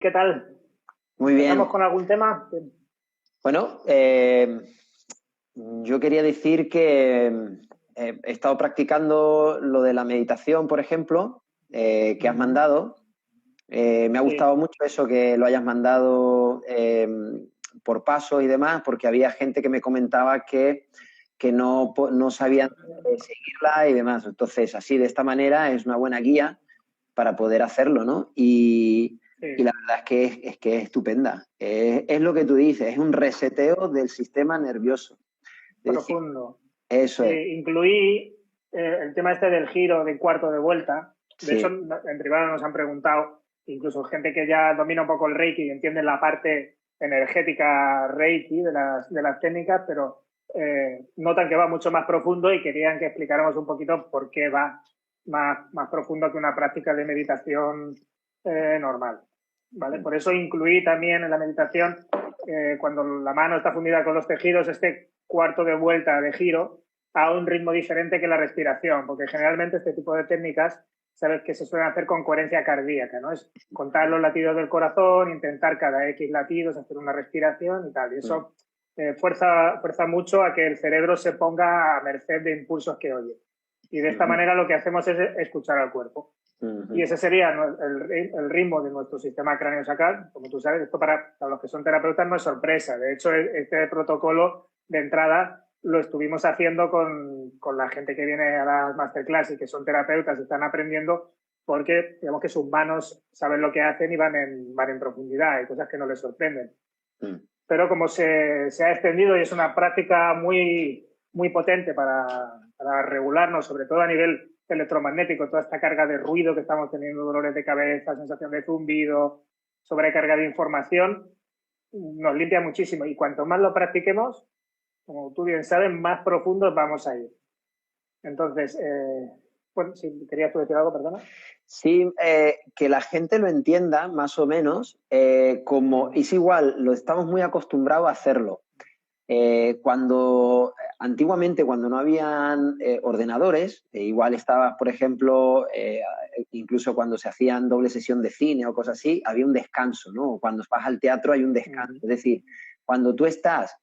¿Qué tal? Muy bien. ¿Empezamos con algún tema? Bueno, yo quería decir que he estado practicando lo de la meditación, por ejemplo, que has mandado. Me ha gustado Sí, mucho eso que lo hayas mandado por pasos y demás, porque había gente que me comentaba que no sabían seguirla y demás. Entonces, así de esta manera es una buena guía para poder hacerlo, ¿no? Y la sí, verdad es que es estupenda. Es lo que tú dices, es un reseteo del sistema nervioso. Es decir, profundo. eso Sí, es, incluí el tema este del giro de cuarto de vuelta. De hecho, sí. en privado nos han preguntado, incluso gente que ya domina un poco el Reiki y entiende la parte energética Reiki de las técnicas, pero notan que va mucho más profundo y querían que explicáramos un poquito por qué va más profundo que una práctica de meditación normal. ¿Vale? Por eso incluí también en la meditación, cuando la mano está fundida con los tejidos, este cuarto de vuelta de giro a un ritmo diferente que la respiración, porque generalmente este tipo de técnicas, sabes que se suelen hacer con coherencia cardíaca, ¿no? Es contar los latidos del corazón, intentar cada X latidos hacer una respiración y tal. Y eso fuerza mucho a que el cerebro se ponga a merced de impulsos que oye. Y de esta manera lo que hacemos es escuchar al cuerpo. Y ese sería el ritmo de nuestro sistema craneosacal. Como tú sabes, esto para los que son terapeutas no es sorpresa. De hecho, este protocolo de entrada lo estuvimos haciendo con la gente que viene a las masterclass y que son terapeutas y están aprendiendo, porque digamos que sus manos saben lo que hacen y van en profundidad. Hay cosas que no les sorprenden. Pero como se ha extendido y es una práctica muy potente para regularnos, sobre todo a nivel electromagnético, toda esta carga de ruido que estamos teniendo, dolores de cabeza, sensación de zumbido, sobrecarga de información, nos limpia muchísimo. Y cuanto más lo practiquemos, como tú bien sabes, más profundos vamos a ir. Entonces, bueno, si querías tú decir algo, perdona. Sí, que la gente lo entienda más o menos, como es igual, lo estamos muy acostumbrados a hacerlo. Antiguamente, cuando no habían ordenadores, igual estabas, por ejemplo, incluso cuando se hacían doble sesión de cine o cosas así, había un descanso, ¿no? Cuando vas al teatro hay un descanso. Es decir, cuando tú estás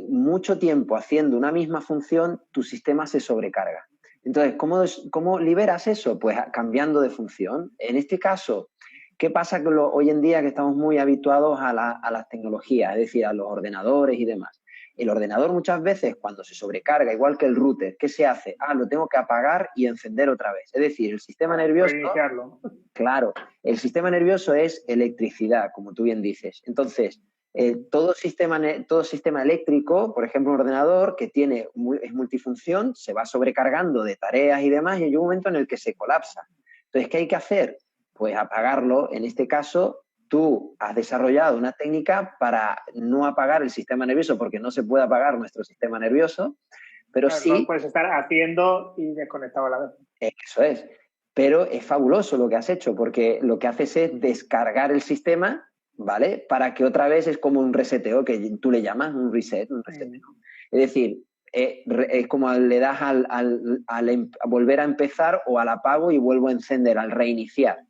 mucho tiempo haciendo una misma función, tu sistema se sobrecarga. Entonces, ¿cómo liberas eso? Pues cambiando de función. En este caso, ¿qué pasa hoy en día que estamos muy habituados a las tecnologías, es decir, a los ordenadores y demás? El ordenador muchas veces cuando se sobrecarga, igual que el router, ¿qué se hace? Lo tengo que apagar y encender otra vez. Es decir, el sistema nervioso, Reiniciarlo. claro, el sistema nervioso es electricidad, como tú bien dices. Entonces, todo sistema eléctrico, por ejemplo, un ordenador que es multifunción, se va sobrecargando de tareas y demás y hay un momento en el que se colapsa. Entonces, ¿qué hay que hacer? Pues apagarlo. En este caso, tú has desarrollado una técnica para no apagar el sistema nervioso, porque no se puede apagar nuestro sistema nervioso, pero Claro, no sí, puedes estar haciendo y desconectado a la vez. eso es. Pero es fabuloso lo que has hecho, porque lo que haces es descargar el sistema, ¿vale? Para que otra vez es como un reseteo, que tú le llamas un reset, un reseteo. Es decir, es como le das a volver a empezar o al apago y vuelvo a encender, al reiniciar.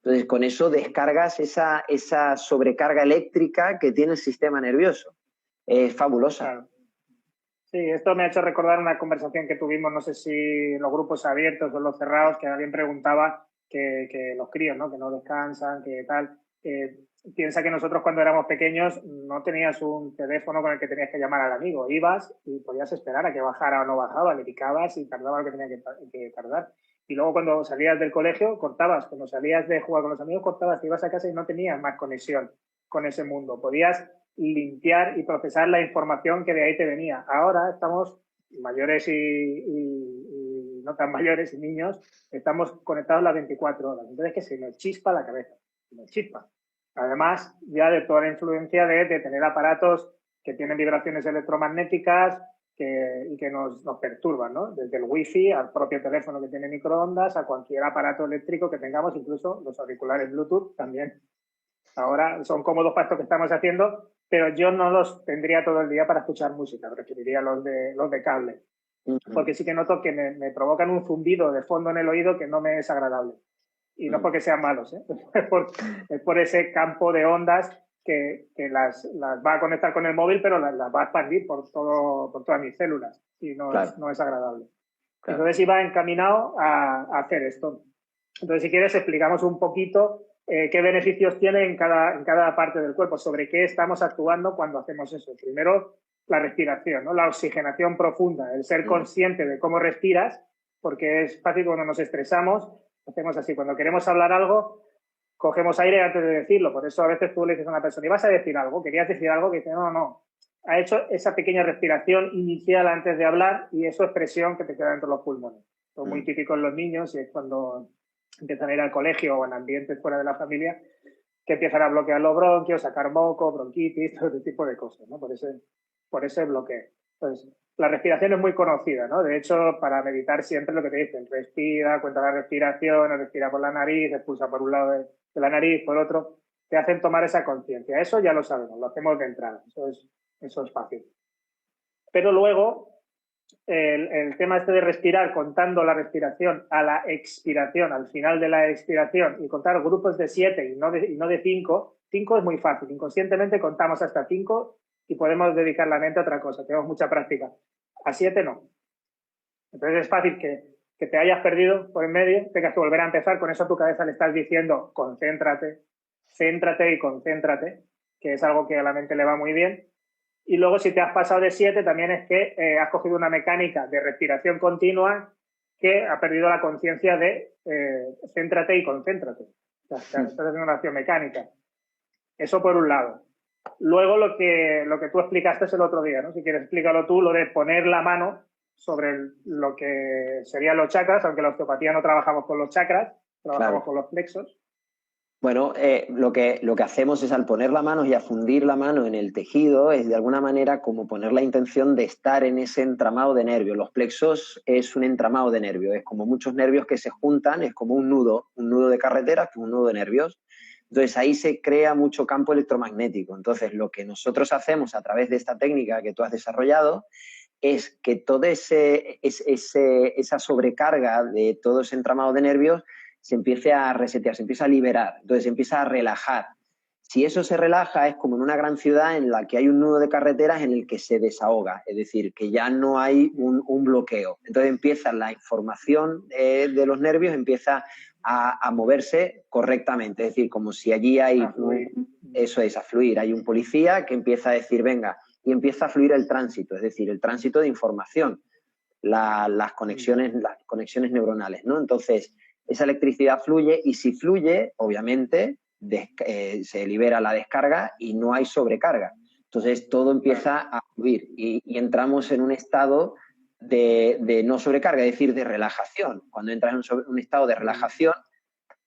Entonces, con eso descargas esa sobrecarga eléctrica que tiene el sistema nervioso. Es fabulosa. Claro. Sí, esto me ha hecho recordar una conversación que tuvimos, no sé si en los grupos abiertos o en los cerrados, que alguien preguntaba que los críos, ¿no? Que no descansan, que tal. Piensa que nosotros cuando éramos pequeños no tenías un teléfono con el que tenías que llamar al amigo. Ibas y podías esperar a que bajara o no bajaba, le picabas y tardaba lo que tenía que tardar. Y luego cuando salías del colegio, cortabas. Cuando salías de jugar con los amigos, cortabas, te ibas a casa y no tenías más conexión con ese mundo. Podías limpiar y procesar la información que de ahí te venía. Ahora estamos mayores y no tan mayores y niños, estamos conectados las 24 horas. Entonces que se nos chispa la cabeza, se nos chispa. Además, ya de toda la influencia de tener aparatos que tienen vibraciones electromagnéticas y que nos perturban, ¿no? Desde el wifi al propio teléfono que tiene microondas, a cualquier aparato eléctrico que tengamos, incluso los auriculares Bluetooth también. Ahora son cómodos para esto que estamos haciendo, pero yo no los tendría todo el día para escuchar música, preferiría los de cable, porque sí que noto que me provocan un zumbido de fondo en el oído que no me es agradable. Y no porque sean malos, ¿eh? Es por ese campo de ondas que las va a conectar con el móvil, pero las va a expandir por todas mis células. Y no, Claro. no es agradable. Claro. Entonces iba encaminado a hacer esto. Entonces, si quieres, explicamos un poquito qué beneficios tiene en cada parte del cuerpo, sobre qué estamos actuando cuando hacemos eso. Primero, la respiración, ¿no? La oxigenación profunda, el ser consciente de cómo respiras, porque es fácil cuando nos estresamos, hacemos así. Cuando queremos hablar algo, cogemos aire antes de decirlo. Por eso a veces tú le dices a una persona, ¿y vas a decir algo? ¿Querías decir algo? Que dice, no. Ha hecho esa pequeña respiración inicial antes de hablar y eso es presión que te queda dentro de los pulmones. Esto es muy típico en los niños y es cuando empiezan a ir al colegio o en ambientes fuera de la familia que empiezan a bloquear los bronquios, sacar moco, bronquitis, todo ese tipo de cosas, ¿no? Por ese bloqueo. Entonces, la respiración es muy conocida, ¿no? De hecho, para meditar siempre lo que te dicen, respira, cuenta la respiración, respira por la nariz, expulsa por un lado de la nariz, por otro, te hacen tomar esa conciencia. Eso ya lo sabemos, lo hacemos de entrada, eso es fácil. Pero luego, el tema este de respirar, contando la respiración a la expiración, al final de la expiración, y contar grupos de 7 y no de 5, 5 es muy fácil. Inconscientemente contamos hasta 5 y podemos dedicar la mente a otra cosa. Tenemos mucha práctica. A 7 no. Entonces es fácil que te hayas perdido por en medio, tengas que volver a empezar. Con eso a tu cabeza le estás diciendo concéntrate, céntrate y concéntrate, que es algo que a la mente le va muy bien. Y luego, si te has pasado de 7, también es que has cogido una mecánica de respiración continua que ha perdido la conciencia de céntrate y concéntrate. O sea, estás haciendo una acción mecánica. Eso por un lado. Luego, lo que tú explicaste el otro día, ¿no? Si quieres, explícalo tú, lo de poner la mano sobre lo que serían los chakras, aunque en la osteopatía no trabajamos con los chakras, trabajamos con los plexos. Bueno, lo que hacemos es al poner la mano y a fundir la mano en el tejido, es de alguna manera como poner la intención de estar en ese entramado de nervios. Los plexos es un entramado de nervios, es como muchos nervios que se juntan, es como un nudo de carretera, que un nudo de nervios. Entonces ahí se crea mucho campo electromagnético. Entonces lo que nosotros hacemos a través de esta técnica que tú has desarrollado es que toda esa sobrecarga de todo ese entramado de nervios se empiece a resetear, se empieza a liberar, entonces se empieza a relajar. Si eso se relaja, es como en una gran ciudad en la que hay un nudo de carreteras en el que se desahoga, es decir, que ya no hay un bloqueo. Entonces empieza la información de los nervios, empieza a moverse correctamente, es decir, como si allí hay, eso es, a fluir. Hay un policía que empieza a decir, venga, y empieza a fluir el tránsito, es decir, el tránsito de información, las conexiones neuronales, ¿no? Entonces, esa electricidad fluye y si fluye, obviamente, se libera la descarga y no hay sobrecarga. Entonces, todo empieza a fluir y entramos en un estado de no sobrecarga, es decir, de relajación. Cuando entras en un estado de relajación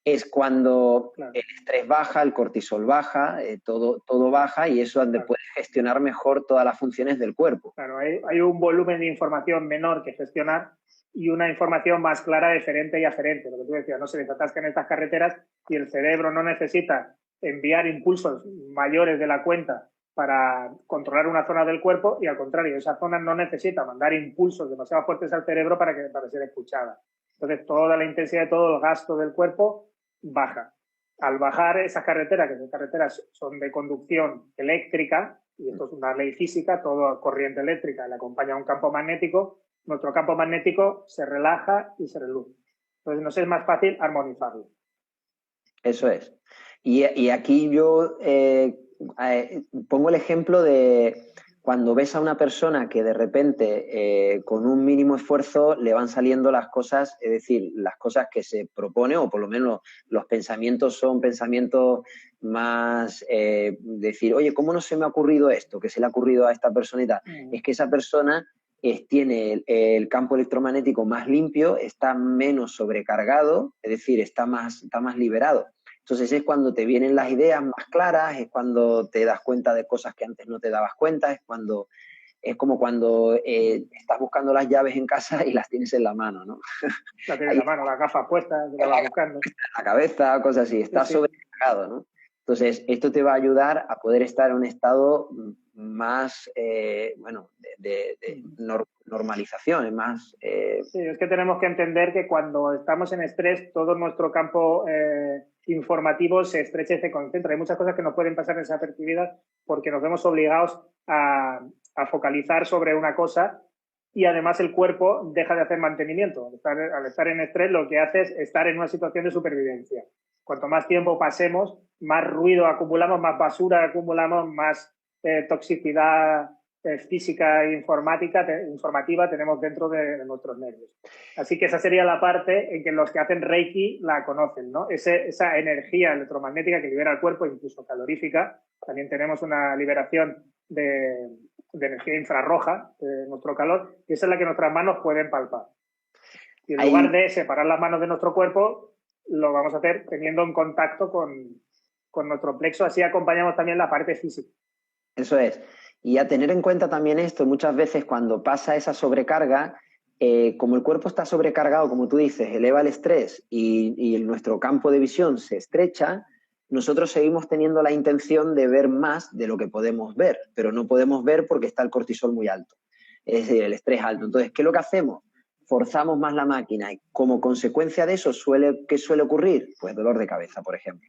es cuando el estrés baja, el cortisol baja, todo baja y eso es donde puedes gestionar mejor todas las funciones del cuerpo. Claro, hay un volumen de información menor que gestionar y una información más clara, diferente y aferente. Lo que tú decías, no se desatascan estas carreteras y el cerebro no necesita enviar impulsos mayores de la cuenta para controlar una zona del cuerpo y al contrario, esa zona no necesita mandar impulsos demasiado fuertes al cerebro para ser escuchada. Entonces, toda la intensidad de todo el gasto del cuerpo baja. Al bajar esas carreteras, que esas carreteras son de conducción eléctrica, y esto es una ley física, toda corriente eléctrica le acompaña a un campo magnético, nuestro campo magnético se relaja y se reduce. Entonces nos es más fácil armonizarlo. Eso es. Y aquí yo pongo el ejemplo de cuando ves a una persona que de repente con un mínimo esfuerzo le van saliendo las cosas, es decir, las cosas que se propone, o por lo menos los pensamientos son pensamientos más decir, oye, ¿cómo no se me ha ocurrido esto? ¿Qué se le ha ocurrido a esta personita? Es que esa persona tiene el campo electromagnético más limpio, está menos sobrecargado, es decir, está más liberado. Entonces es cuando te vienen las ideas más claras, es cuando te das cuenta de cosas que antes no te dabas cuenta, es como cuando estás buscando las llaves en casa y las tienes en la mano, ¿no? La tienes en la mano, las gafas puestas, te la vas buscando. La cabeza, cosas así, estás sobrecargado, ¿no? Entonces, esto te va a ayudar a poder estar en un estado más, normalización, es más... Sí, es que tenemos que entender que cuando estamos en estrés, todo nuestro campo informativo se estrecha y se concentra. Hay muchas cosas que nos pueden pasar desapercibidas porque nos vemos obligados a focalizar sobre una cosa y además el cuerpo deja de hacer mantenimiento. Al estar en estrés, lo que hace es estar en una situación de supervivencia. Cuanto más tiempo pasemos, más ruido acumulamos, más basura acumulamos, más toxicidad física e informativa tenemos dentro de nuestros nervios. Así que esa sería la parte en que los que hacen Reiki la conocen, ¿no? Esa energía electromagnética que libera el cuerpo, incluso calorífica. También tenemos una liberación de energía infrarroja de nuestro calor, y esa es la que nuestras manos pueden palpar. Y en lugar de separar las manos de nuestro cuerpo, lo vamos a hacer teniendo en contacto con nuestro plexo, así acompañamos también la parte física. Eso es. Y a tener en cuenta también esto, muchas veces cuando pasa esa sobrecarga, como el cuerpo está sobrecargado, como tú dices, eleva el estrés y nuestro campo de visión se estrecha, nosotros seguimos teniendo la intención de ver más de lo que podemos ver, pero no podemos ver porque está el cortisol muy alto, es decir, el estrés alto. Entonces, ¿qué es lo que hacemos? Forzamos más la máquina y como consecuencia de eso, ¿qué suele ocurrir? Pues dolor de cabeza, por ejemplo.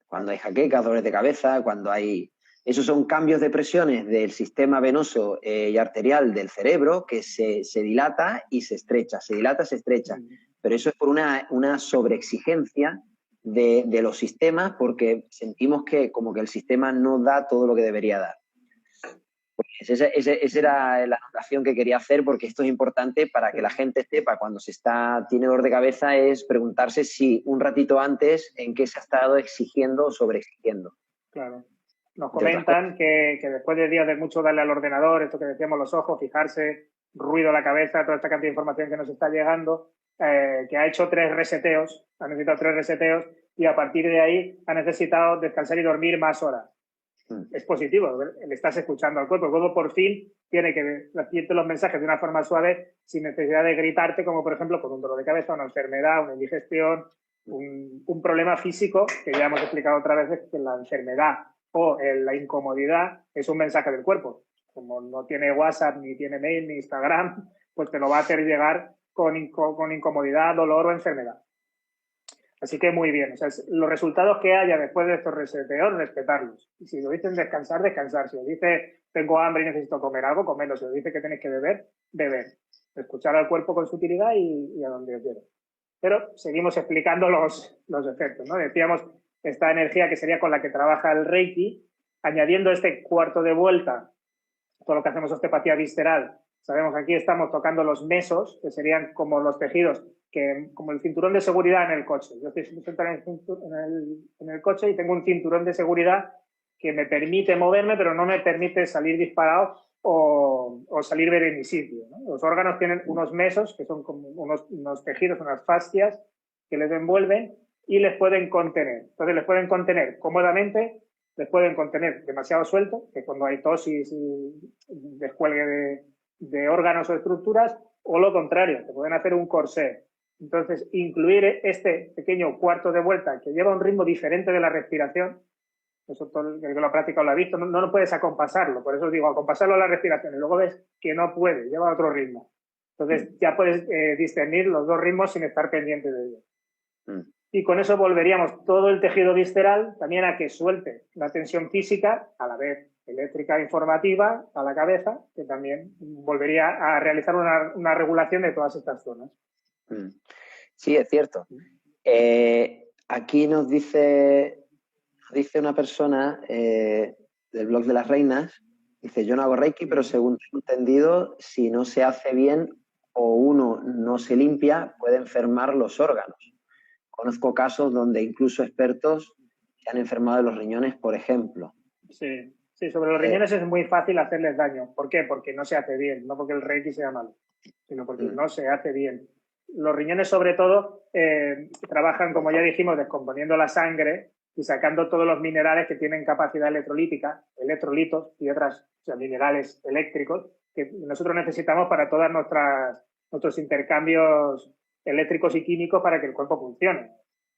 Cuando hay jaquecas, dolores de cabeza, cuando hay... Esos son cambios de presiones del sistema venoso y arterial del cerebro que se dilata y se estrecha, se dilata, se estrecha. Pero eso es por una sobreexigencia de los sistemas porque sentimos que como que el sistema no da todo lo que debería dar. Pues esa era la anotación que quería hacer porque esto es importante para que la gente sepa cuando tiene dolor de cabeza es preguntarse si un ratito antes en qué se ha estado exigiendo o sobreexigiendo. Claro. Nos comentan que después de días de mucho darle al ordenador, esto que decíamos, los ojos, fijarse, ruido a la cabeza, toda esta cantidad de información que nos está llegando, que ha hecho 3 reseteos, ha necesitado 3 reseteos y a partir de ahí ha necesitado descansar y dormir más horas. Es positivo, le estás escuchando al cuerpo. El cuerpo por fin tiene que recibirte los mensajes de una forma suave sin necesidad de gritarte, como por ejemplo con un dolor de cabeza, una enfermedad, una indigestión, un problema físico, que ya hemos explicado otras veces que la enfermedad o la incomodidad es un mensaje del cuerpo. Como no tiene WhatsApp, ni tiene mail, ni Instagram, pues te lo va a hacer llegar con incomodidad, dolor o enfermedad. Así que muy bien. O sea, los resultados que haya después de estos reseteos, respetarlos. Y si lo dicen descansar, descansar. Si os dice tengo hambre y necesito comer algo, comerlo. Si os dice que tenéis que beber, beber. Escuchar al cuerpo con sutilidad y a donde os lleve. Pero seguimos explicando los efectos, ¿no? Decíamos esta energía que sería con la que trabaja el Reiki, añadiendo este cuarto de vuelta, todo lo que hacemos osteopatía visceral. Sabemos que aquí estamos tocando los mesos, que serían como los tejidos, como el cinturón de seguridad en el coche. Yo estoy sentado en el coche y tengo un cinturón de seguridad que me permite moverme, pero no me permite salir disparado o salir de mi sitio, ¿no? Los órganos tienen unos mesos, que son como unos tejidos, unas fascias que les envuelven y les pueden contener. Entonces les pueden contener cómodamente, les pueden contener demasiado suelto, que cuando hay tosis y descuelgue de órganos o estructuras, o lo contrario, te pueden hacer un corsé. Entonces, incluir este pequeño cuarto de vuelta que lleva un ritmo diferente de la respiración, eso todo el que lo ha practicado lo ha visto, no puedes acompasarlo, por eso digo, acompasarlo a la respiración, y luego ves que no puede, lleva otro ritmo. Entonces, ya puedes discernir los dos ritmos sin estar pendiente de ellos. Y con eso volveríamos todo el tejido visceral también a que suelte la tensión física, a la vez eléctrica informativa, a la cabeza, que también volvería a realizar una regulación de todas estas zonas. Sí, es cierto. Aquí nos dice una persona del blog de las reinas, dice, yo no hago Reiki, pero según tengo entendido, si no se hace bien o uno no se limpia, puede enfermar los órganos. Conozco casos donde incluso expertos se han enfermado de los riñones, por ejemplo. Sí, sobre los riñones es muy fácil hacerles daño. ¿Por qué? Porque no se hace bien, no porque el Reiki sea malo, sino porque no se hace bien. Los riñones, sobre todo, trabajan, como ya dijimos, descomponiendo la sangre y sacando todos los minerales que tienen capacidad electrolítica, electrolitos y otros minerales eléctricos que nosotros necesitamos para todos nuestros intercambios eléctricos y químicos para que el cuerpo funcione.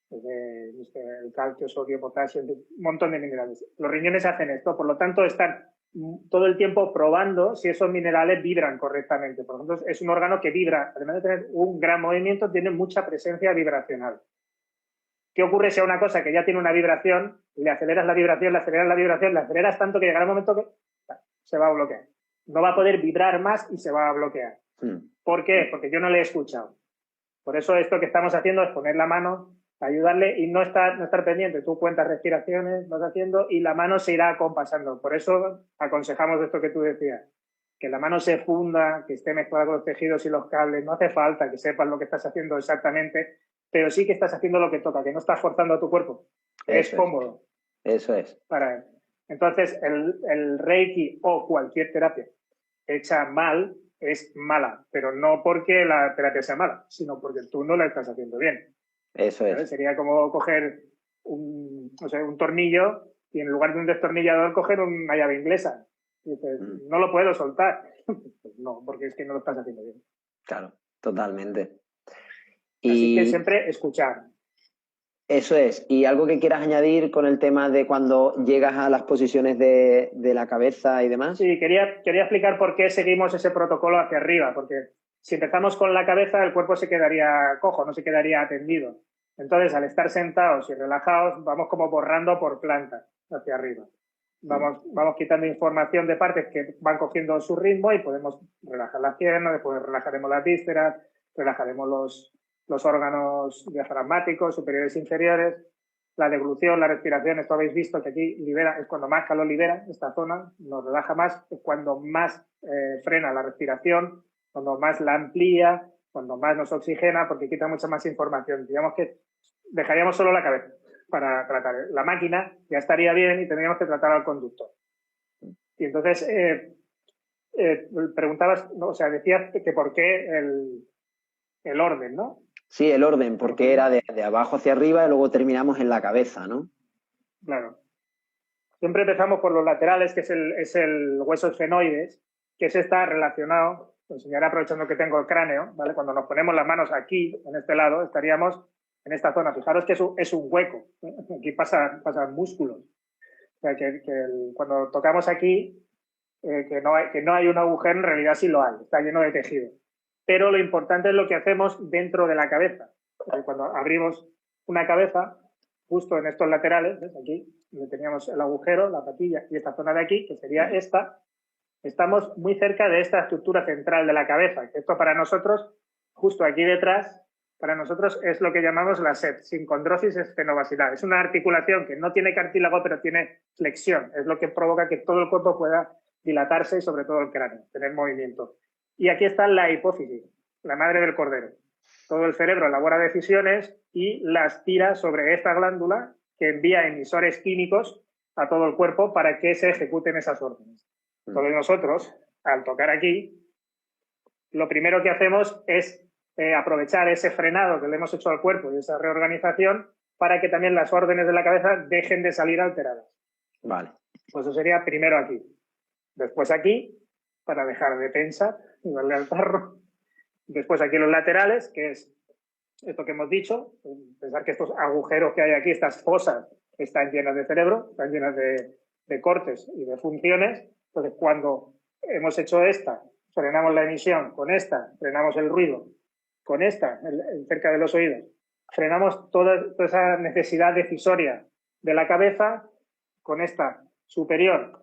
El calcio, sodio, potasio, un montón de minerales. Los riñones hacen esto, por lo tanto están todo el tiempo probando si esos minerales vibran correctamente. Por ejemplo, es un órgano que vibra, además de tener un gran movimiento, tiene mucha presencia vibracional. ¿Qué ocurre si a una cosa que ya tiene una vibración, le aceleras la vibración, le aceleras la vibración, le aceleras tanto que llegará un momento que se va a bloquear? No va a poder vibrar más y se va a bloquear. ¿Por qué? Porque yo no le he escuchado. Por eso esto que estamos haciendo es poner la mano, ayudarle y no estar pendiente. Tú cuentas respiraciones, vas haciendo y la mano se irá acompasando. Por eso aconsejamos esto que tú decías, que la mano se funda, que esté mezclada con los tejidos y los cables. No hace falta que sepas lo que estás haciendo exactamente, pero sí que estás haciendo lo que toca, que no estás forzando a tu cuerpo. Es cómodo. Eso es. Para él. Entonces, el Reiki o cualquier terapia hecha mal es mala, pero no porque la terapia sea mala, sino porque tú no la estás haciendo bien. Eso es. Sería como coger un tornillo y en lugar de un destornillador coger una llave inglesa. Y dices, no lo puedo soltar. Pues no, porque es que no lo estás haciendo bien. Claro, totalmente. Así que siempre escuchar. Eso es. ¿Y algo que quieras añadir con el tema de cuando llegas a las posiciones de la cabeza y demás? Sí, quería explicar por qué seguimos ese protocolo hacia arriba, porque si empezamos con la cabeza, el cuerpo se quedaría cojo, no se quedaría atendido. Entonces, al estar sentados y relajados, vamos como borrando por planta hacia arriba. Vamos quitando información de partes que van cogiendo su ritmo y podemos relajar las piernas, después relajaremos las vísceras, relajaremos los órganos diafragmáticos, superiores e inferiores, la deglución, la respiración. Esto habéis visto que aquí libera, es cuando más calor libera esta zona, nos relaja más, es cuando más frena la respiración, cuando más la amplía, cuando más nos oxigena, porque quita mucha más información. Digamos que dejaríamos solo la cabeza para tratar. La máquina ya estaría bien y tendríamos que tratar al conductor. Y entonces, preguntabas, ¿no? O sea, decías que por qué el orden, ¿no? Sí, el orden, porque era de abajo hacia arriba y luego terminamos en la cabeza, ¿no? Claro. Siempre empezamos por los laterales, que es el hueso esfenoides, que ese está relacionado, lo enseñaré aprovechando que tengo el cráneo, ¿vale? Cuando nos ponemos las manos aquí, en este lado, estaríamos en esta zona. Fijaros que es un hueco, ¿eh? Aquí pasan músculos. O sea, cuando tocamos aquí, que no hay un agujero, en realidad sí lo hay, está lleno de tejido. Pero lo importante es lo que hacemos dentro de la cabeza. Cuando abrimos una cabeza, justo en estos laterales, ¿ves? Aquí, donde teníamos el agujero, la patilla y esta zona de aquí, que sería esta, estamos muy cerca de esta estructura central de la cabeza, que esto para nosotros, justo aquí detrás, para nosotros es lo que llamamos la sincondrosis esfenobasilar. Es una articulación que no tiene cartílago, pero tiene flexión. Es lo que provoca que todo el cuerpo pueda dilatarse y sobre todo el cráneo, tener movimiento. Y aquí está la hipófisis, la madre del cordero. Todo el cerebro elabora decisiones y las tira sobre esta glándula que envía emisores químicos a todo el cuerpo para que se ejecuten esas órdenes. Entonces nosotros, al tocar aquí, lo primero que hacemos es aprovechar ese frenado que le hemos hecho al cuerpo y esa reorganización para que también las órdenes de la cabeza dejen de salir alteradas. Vale. Pues eso sería primero aquí. Después aquí, para dejar de pensar y darle al tarro. Después aquí los laterales, que es esto que hemos dicho, pensar que estos agujeros que hay aquí, estas fosas, están llenas de cerebro, están llenas de cortes y de funciones. Entonces, cuando hemos hecho esta, frenamos la emisión, con esta frenamos el ruido, con esta, cerca de los oídos, frenamos toda esa necesidad decisoria de la cabeza, con esta superior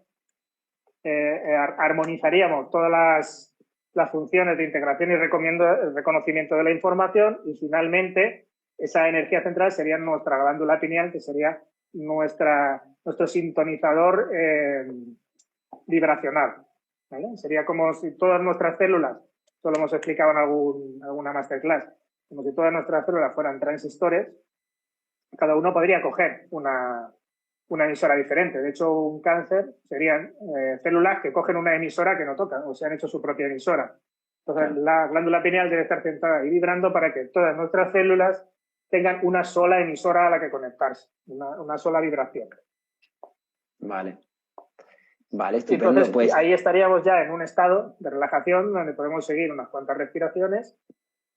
armonizaríamos todas las funciones de integración y reconocimiento de la información y finalmente esa energía central sería nuestra glándula pineal, que sería nuestro sintonizador vibracional, ¿vale? Sería como si todas nuestras células, esto lo hemos explicado en alguna masterclass, como si todas nuestras células fueran transistores, cada uno podría coger una emisora diferente. De hecho, un cáncer serían células que cogen una emisora que no tocan, o se han hecho su propia emisora. Entonces, la glándula pineal debe estar centrada y vibrando para que todas nuestras células tengan una sola emisora a la que conectarse, una sola vibración. Vale. Vale, estupendo. Entonces, pues ahí estaríamos ya en un estado de relajación donde podemos seguir unas cuantas respiraciones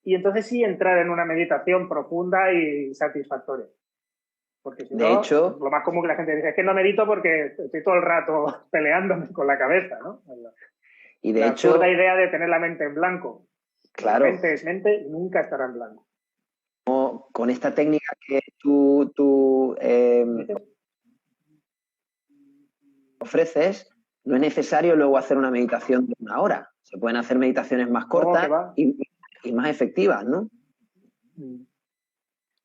y entonces sí entrar en una meditación profunda y satisfactoria. Porque si De no, hecho, lo más común que la gente dice es que no medito porque estoy todo el rato peleándome con la cabeza, ¿no? y de La absurda hecho, idea de tener la mente en blanco. La claro, mente es mente y nunca estará en blanco. con esta técnica que tú ofreces, no es necesario luego hacer una meditación de 1 hora. Se pueden hacer meditaciones más No, cortas que va. y más efectivas, ¿no? Sí,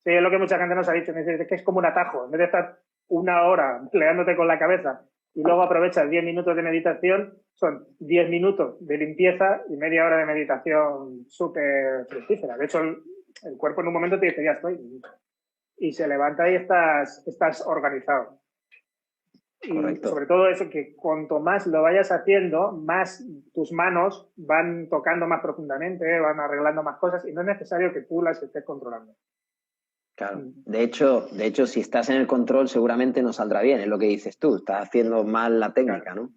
es lo que mucha gente nos ha dicho. Me dice, es que es como un atajo. En vez de estar 1 hora peleándote con la cabeza y luego aprovechas 10 minutos de meditación, son 10 minutos de limpieza y media hora de meditación súper fructífera. De hecho, el cuerpo en un momento te dice, ya estoy. Y se levanta y estás organizado. Y Correcto. sobre todo eso, que cuanto más lo vayas haciendo, más tus manos van tocando más profundamente, van arreglando más cosas y no es necesario que tú las estés controlando. Claro. De hecho, si estás en el control, seguramente no saldrá bien, es lo que dices tú. Estás haciendo mal la técnica, Claro. ¿no?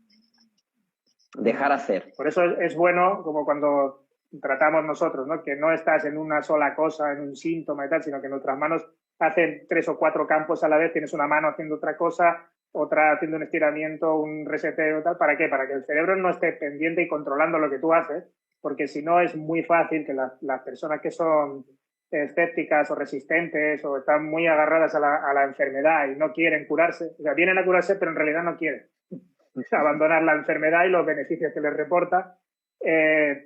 Dejar hacer. Por eso es bueno, como cuando tratamos nosotros, ¿no? Que no estás en una sola cosa, en un síntoma y tal, sino que nuestras manos hacen 3 o 4 campos a la vez. Tienes una mano haciendo otra cosa, otra haciendo un estiramiento, un reseteo y tal. ¿Para qué? Para que el cerebro no esté pendiente y controlando lo que tú haces, porque si no es muy fácil que las personas que son escépticas o resistentes o están muy agarradas a la enfermedad y no quieren curarse, o sea, vienen a curarse pero en realidad no quieren abandonar la enfermedad y los beneficios que les reporta,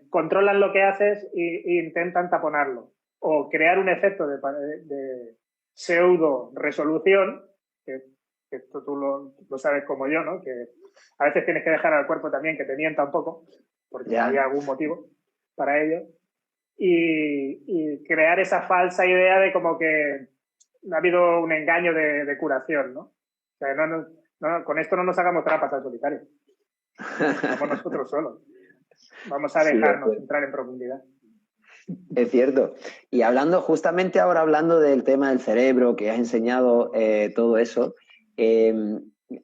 controlan lo que haces e intentan taponarlo o crear un efecto de pseudo resolución, que esto tú lo sabes como yo, ¿no? Que a veces tienes que dejar al cuerpo también que te mienta un poco, porque Ya. hay algún motivo para ello, y crear esa falsa idea de como que ha habido un engaño de curación, ¿no? O sea, no, con esto no nos hagamos trampas al solitario. Somos nosotros solos. Vamos a Sí, dejarnos entrar en profundidad. es cierto. Y justamente ahora hablando del tema del cerebro, que has enseñado todo eso,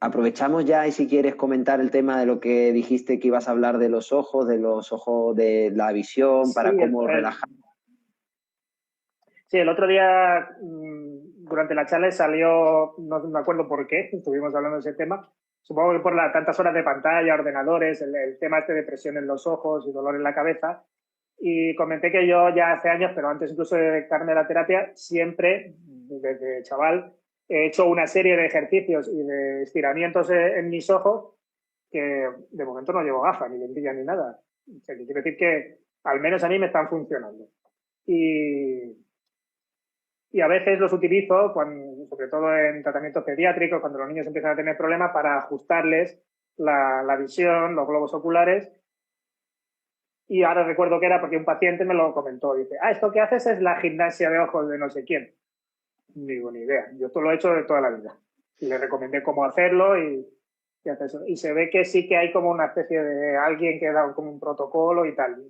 aprovechamos ya y si quieres comentar el tema de lo que dijiste que ibas a hablar de los ojos, de la visión, Sí, para cómo relajar. Sí, el otro día durante la charla salió, no me acuerdo por qué, estuvimos hablando de ese tema. Supongo que por las tantas horas de pantalla, ordenadores, el tema este de presión en los ojos y dolor en la cabeza. Y comenté que yo ya hace años, pero antes incluso de dedicarme a la terapia, siempre, desde chaval, he hecho una serie de ejercicios y de estiramientos en mis ojos que de momento no llevo gafas, ni lentillas, ni nada. O sea, que quiero decir que al menos a mí me están funcionando. Y a veces los utilizo, sobre todo en tratamientos pediátricos, cuando los niños empiezan a tener problemas, para ajustarles la visión, los globos oculares. Y ahora recuerdo que era porque un paciente me lo comentó. Dice, esto que haces es la gimnasia de ojos de no sé quién. Digo, ni idea. Yo esto lo he hecho de toda la vida. Y le recomendé cómo hacerlo y hace eso. Y se ve que sí que hay como una especie de alguien que da como un protocolo y tal.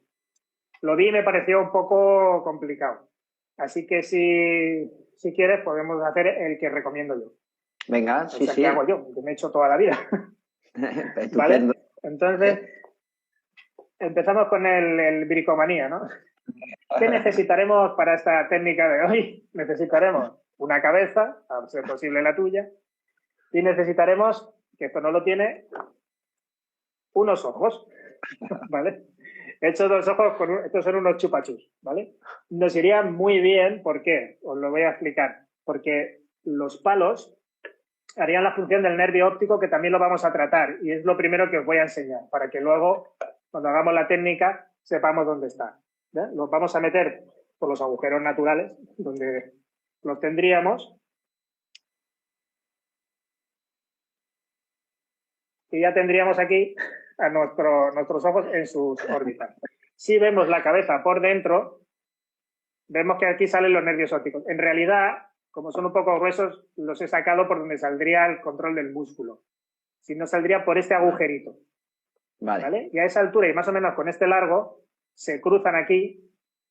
Lo vi y me pareció un poco complicado. Así que si quieres podemos hacer el que recomiendo yo. Venga, O sí, sea, sí. que hago yo, que me he hecho toda la vida. Estupendo. ¿Vale? Entonces, empezamos con el bricomanía, ¿no? ¿Qué necesitaremos para esta técnica de hoy? Necesitaremos una cabeza, a ser posible la tuya, y necesitaremos, que esto no lo tiene, unos ojos, ¿vale? He hecho 2 ojos, estos son unos chupachus, ¿vale? Nos iría muy bien, ¿por qué? Os lo voy a explicar. Porque los palos harían la función del nervio óptico, que también lo vamos a tratar, y es lo primero que os voy a enseñar, para que luego, cuando hagamos la técnica, sepamos dónde está. ¿Ya? Los vamos a meter por los agujeros naturales, donde los tendríamos, y ya tendríamos aquí a nuestros ojos en sus órbitas. Si vemos la cabeza por dentro, vemos que aquí salen los nervios ópticos. En realidad, como son un poco gruesos, los he sacado por donde saldría el control del músculo. Si no, saldría por este agujerito. ¿Vale? Y a esa altura y más o menos con este largo, se cruzan aquí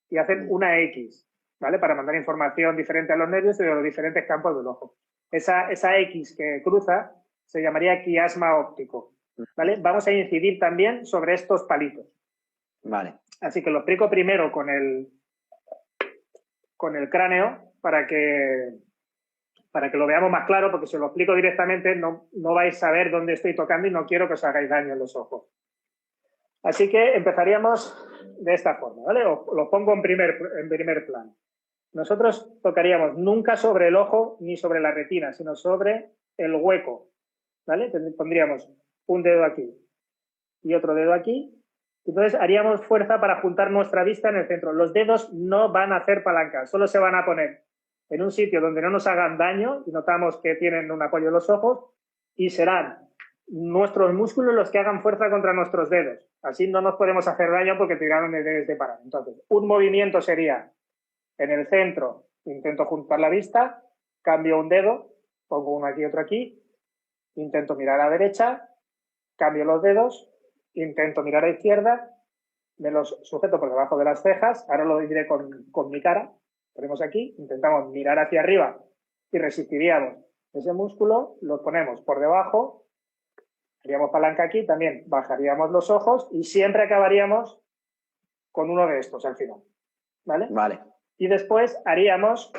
y hacen una X, ¿vale? Para mandar información diferente a los nervios y de los diferentes campos del ojo. Esa X que cruza se llamaría quiasma óptico, ¿vale? Vamos a incidir también sobre estos palitos. Vale. Así que lo explico primero con el cráneo para que para que lo veamos más claro, porque si os lo explico directamente no vais a ver dónde estoy tocando y no quiero que os hagáis daño en los ojos. Así que empezaríamos de esta forma, ¿vale? Os lo pongo en primer plano. Nosotros tocaríamos nunca sobre el ojo ni sobre la retina, sino sobre el hueco, ¿vale? Pondríamos un dedo aquí y otro dedo aquí. Entonces haríamos fuerza para juntar nuestra vista en el centro. Los dedos no van a hacer palanca, solo se van a poner en un sitio donde no nos hagan daño y notamos que tienen un apoyo en los ojos y serán nuestros músculos los que hagan fuerza contra nuestros dedos. Así no nos podemos hacer daño porque tiraron de parar. Entonces, un movimiento sería en el centro, intento juntar la vista, cambio un dedo, pongo uno aquí, otro aquí, intento mirar a la derecha, cambio los dedos, intento mirar a la izquierda, me los sujeto por debajo de las cejas, ahora lo diré con mi cara, ponemos aquí, intentamos mirar hacia arriba y resistiríamos ese músculo, lo ponemos por debajo, haríamos palanca aquí, también bajaríamos los ojos y siempre acabaríamos con uno de estos al final, ¿vale? Vale. Y después haríamos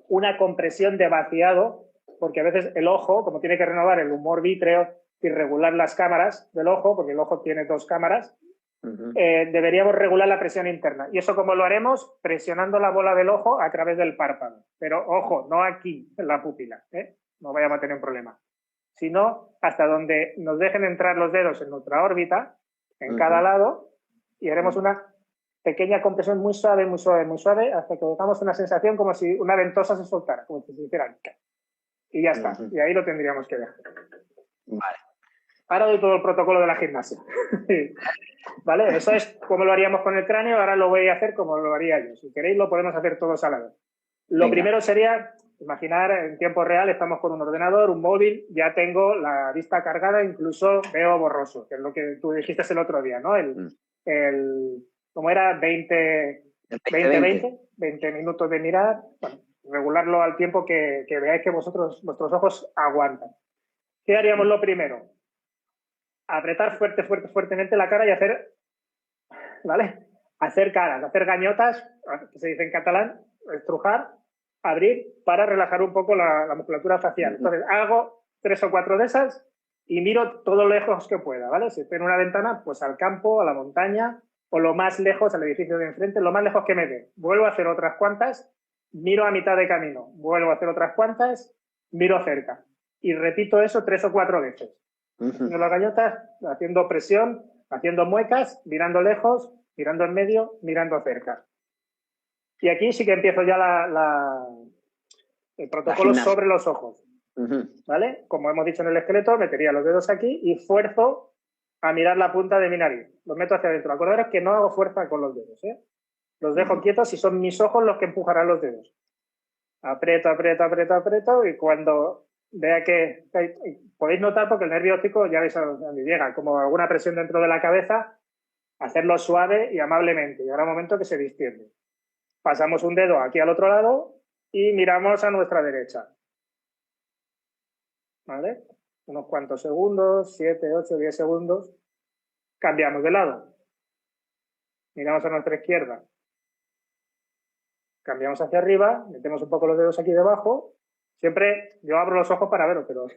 una compresión de vaciado, porque a veces el ojo, como tiene que renovar el humor vítreo y regular las cámaras del ojo, porque el ojo tiene 2 cámaras, deberíamos regular la presión interna. ¿Y eso cómo lo haremos? Presionando la bola del ojo a través del párpado. Pero, ojo, no aquí, en la pupila, ¿eh? No vayamos a tener un problema. Sino hasta donde nos dejen entrar los dedos en nuestra órbita, en cada lado, y haremos una pequeña compresión muy suave, muy suave, muy suave, hasta que tengamos una sensación como si una ventosa se soltara, como si se hiciera. Y ya está. Y ahí lo tendríamos que dejar. Vale. Ahora doy todo el protocolo de la gimnasia. ¿Vale? Eso es como lo haríamos con el cráneo, ahora lo voy a hacer como lo haría yo. Si queréis lo podemos hacer todos a la vez. Lo primero sería, imaginar en tiempo real, estamos con un ordenador, un móvil, ya tengo la vista cargada, incluso veo borroso, que es lo que tú dijiste el otro día, ¿no? ¿Cómo era? 20 minutos de mirar. Bueno, regularlo al tiempo que veáis que vuestros ojos aguantan. ¿Qué haríamos lo primero? Apretar fuertemente la cara y hacer, ¿vale? Hacer caras, hacer gañotas, que se dice en catalán, estrujar, abrir, para relajar un poco la musculatura facial. Entonces, hago 3 o 4 de esas y miro todo lo lejos que pueda, ¿vale? Si estoy en una ventana, pues al campo, a la montaña, o lo más lejos, al edificio de enfrente, lo más lejos que me dé. Vuelvo a hacer otras cuantas, miro a mitad de camino, vuelvo a hacer otras cuantas, miro cerca. Y repito eso 3 o 4 veces. Haciendo las gañotas, haciendo presión, haciendo muecas, mirando lejos, mirando en medio, mirando cerca. Y aquí sí que empiezo ya el protocolo sobre los ojos. ¿Vale? Como hemos dicho en el esqueleto, metería los dedos aquí y fuerzo a mirar la punta de mi nariz. Los meto hacia adentro. Acordaros que no hago fuerza con los dedos, ¿eh? Los dejo quietos y son mis ojos los que empujarán los dedos. Aprieto y cuando vea que podéis notar, porque el nervio óptico ya veis a dónde llega, como alguna presión dentro de la cabeza, hacerlo suave y amablemente. Y ahora un momento que se distiende. Pasamos un dedo aquí al otro lado y miramos a nuestra derecha. ¿Vale? Unos cuantos segundos, 7, 8, 10 segundos. Cambiamos de lado. Miramos a nuestra izquierda. Cambiamos hacia arriba, metemos un poco los dedos aquí debajo. Siempre yo abro los ojos para verlo, pero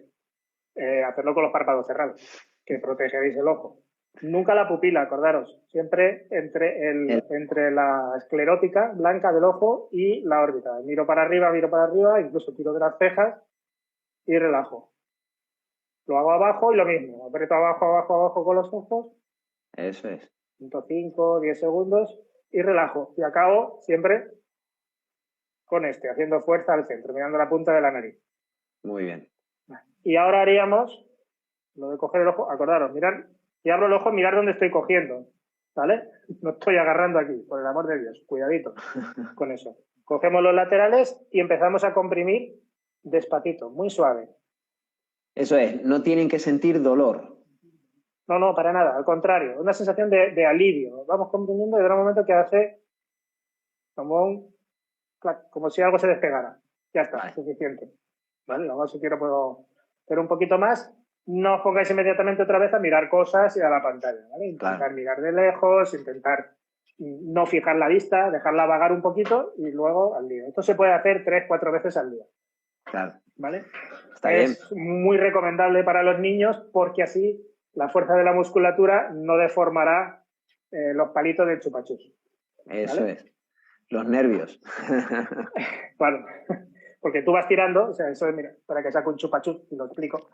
hacerlo con los párpados cerrados, que protegeréis el ojo. Nunca la pupila, acordaros. Siempre entre la esclerótica blanca del ojo y la órbita. Miro para arriba, incluso tiro de las cejas y relajo. Lo hago abajo y lo mismo. Aprieto abajo con los ojos. Eso es. 5, 10 segundos y relajo. Y acabo siempre con haciendo fuerza al centro, mirando la punta de la nariz. Muy bien. Y ahora haríamos lo de coger el ojo. Acordaros, mirar, y abro el ojo, mirar dónde estoy cogiendo. ¿Vale? No estoy agarrando aquí, por el amor de Dios. Cuidadito con eso. Cogemos los laterales y empezamos a comprimir despacito, muy suave. Eso es, no tienen que sentir dolor. No, para nada, al contrario, una sensación de alivio. Vamos comprimiendo y de un momento que hace como si algo se despegara. Ya está, suficiente. ¿Vale? Luego si quiero puedo hacer un poquito más. No os pongáis inmediatamente otra vez a mirar cosas y a la pantalla, ¿vale? Intentar mirar de lejos, intentar no fijar la vista, dejarla vagar un poquito y luego al día. Esto se puede hacer 3, 4 veces al día. Claro. ¿Vale? Está bien. Es muy recomendable para los niños porque así la fuerza de la musculatura no deformará los palitos del chupachus. Eso ¿Vale? es. Los nervios. Claro, porque tú vas tirando, o sea, eso es, mira, para que saque un chupachus, y lo explico.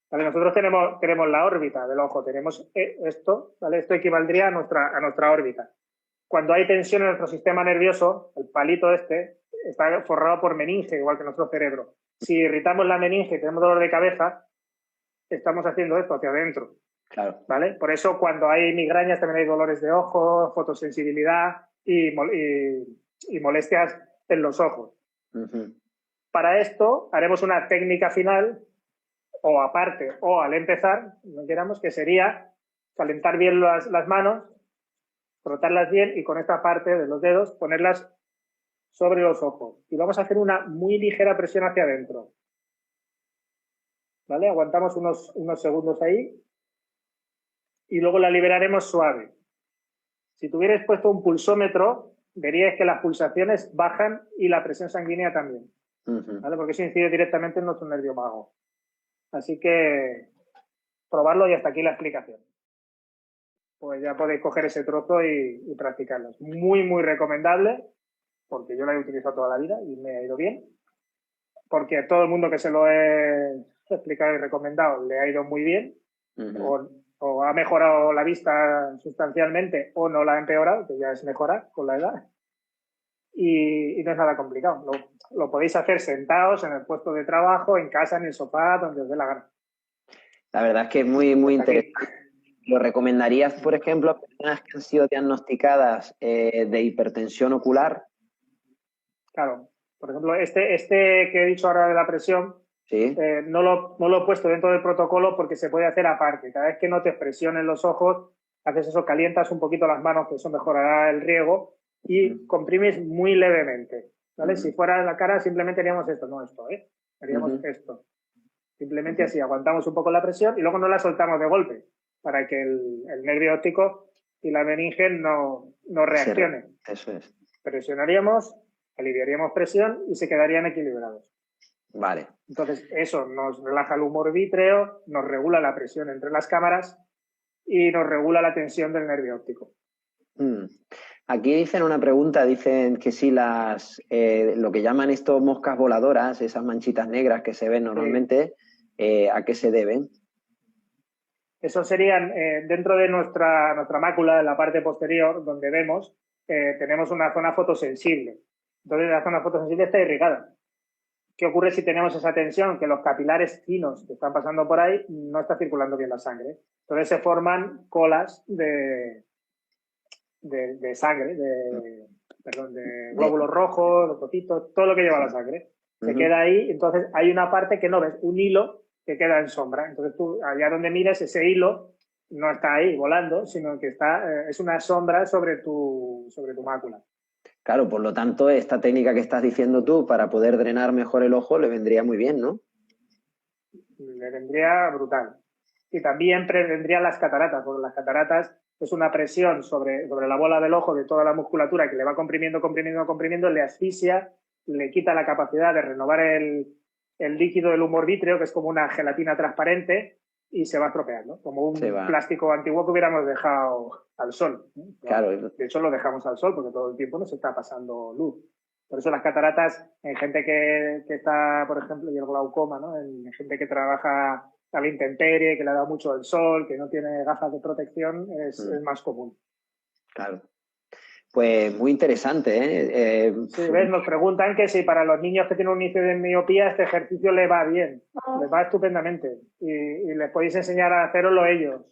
¿Vale? Nosotros tenemos la órbita del ojo, tenemos esto, ¿vale? Esto equivaldría a nuestra órbita. Cuando hay tensión en nuestro sistema nervioso, el palito este está forrado por meninge, igual que nuestro cerebro. Si irritamos la meninge y tenemos dolor de cabeza, estamos haciendo esto hacia adentro. Claro. ¿Vale? Por eso cuando hay migrañas también hay dolores de ojo, fotosensibilidad y molestias en los ojos. Para esto haremos una técnica final, o aparte, o al empezar, no queramos, que sería calentar bien las manos, frotarlas bien y con esta parte de los dedos ponerlas sobre los ojos. Y vamos a hacer una muy ligera presión hacia adentro. ¿Vale? Aguantamos unos segundos ahí y luego la liberaremos suave. Si tuvierais puesto un pulsómetro, veríais que las pulsaciones bajan y la presión sanguínea también. ¿Vale? Porque eso incide directamente en nuestro nervio vago. Así que probarlo y hasta aquí la explicación. Pues ya podéis coger ese trozo y practicarlo. Es muy, muy recomendable, porque yo lo he utilizado toda la vida y me ha ido bien. Porque a todo el mundo que se lo he explicado y recomendado le ha ido muy bien. O ha mejorado la vista sustancialmente o no la ha empeorado, que ya es mejorar con la edad. Y no es nada complicado. Lo podéis hacer sentados en el puesto de trabajo, en casa, en el sofá, donde os dé la gana. La verdad es que es muy, muy interesante. ¿Lo recomendarías, por ejemplo, a personas que han sido diagnosticadas de hipertensión ocular? Claro. Por ejemplo, este que he dicho ahora de la presión, ¿Sí? no lo he puesto dentro del protocolo porque se puede hacer aparte. Cada vez que notes presión en los ojos, haces eso, calientas un poquito las manos, que eso mejorará el riego, y comprimes muy levemente. ¿Vale? Si fuera en la cara, simplemente haríamos esto, no esto, haríamos esto. Simplemente así, aguantamos un poco la presión y luego no la soltamos de golpe, para que el nervio óptico y la meninge no reaccionen. Eso es. Presionaríamos, aliviaríamos presión y se quedarían equilibrados. Vale. Entonces, eso nos relaja el humor vítreo, nos regula la presión entre las cámaras y nos regula la tensión del nervio óptico. Aquí dicen una pregunta, dicen que si lo que llaman estos moscas voladoras, esas manchitas negras que se ven normalmente, ¿a qué se deben? Eso serían dentro de nuestra mácula, en la parte posterior, donde vemos, tenemos una zona fotosensible. Entonces, la zona fotosensible está irrigada. ¿Qué ocurre si tenemos esa tensión? Que los capilares finos que están pasando por ahí no está circulando bien la sangre. Entonces se forman colas de sangre, de glóbulos rojos, leucocitos, todo lo que lleva la sangre. Se queda ahí, entonces hay una parte que no ves, un hilo que queda en sombra. Entonces tú, allá donde mires, ese hilo no está ahí volando, sino que es una sombra sobre tu mácula. Claro, por lo tanto, esta técnica que estás diciendo tú para poder drenar mejor el ojo le vendría muy bien, ¿no? Le vendría brutal. Y también prevendría las cataratas, porque las cataratas es una presión sobre la bola del ojo de toda la musculatura que le va comprimiendo, le asfixia, le quita la capacidad de renovar el líquido del humor vítreo, que es como una gelatina transparente, y se va estropeando, como un plástico antiguo que hubiéramos dejado al sol. Claro. De hecho, lo dejamos al sol porque todo el tiempo nos está pasando luz. Por eso las cataratas, en gente que está, por ejemplo, y el glaucoma, ¿no? En gente que trabaja a la intemperie, que le ha dado mucho el sol, que no tiene gafas de protección, es más común. Claro. Pues muy interesante, ¿eh? Sí, ¿ves? Nos preguntan que si para los niños que tienen un índice de miopía este ejercicio le va bien. Les va estupendamente. Y les podéis enseñar a hacerlo ellos.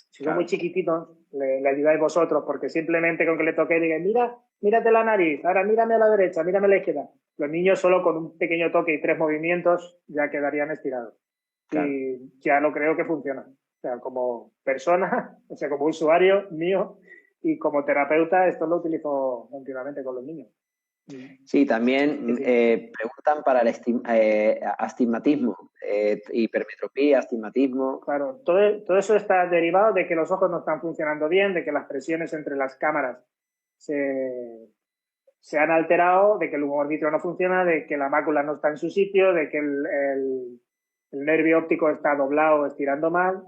Si son muy chiquititos, le ayudáis vosotros, porque simplemente con que le toque y diga, mírate la nariz, ahora mírame a la derecha, mírame a la izquierda. Los niños solo con un pequeño toque y 3 movimientos ya quedarían estirados. Claro. Y ya lo creo que funciona. O sea, como persona, o sea, como usuario mío y como terapeuta, esto lo utilizo continuamente con los niños. Sí, también preguntan para el astigmatismo, hipermetropía, astigmatismo. Claro, todo eso está derivado de que los ojos no están funcionando bien, de que las presiones entre las cámaras se se han alterado, de que el humor vítreo no funciona, de que la mácula no está en su sitio, de que el nervio óptico está doblado o estirando mal.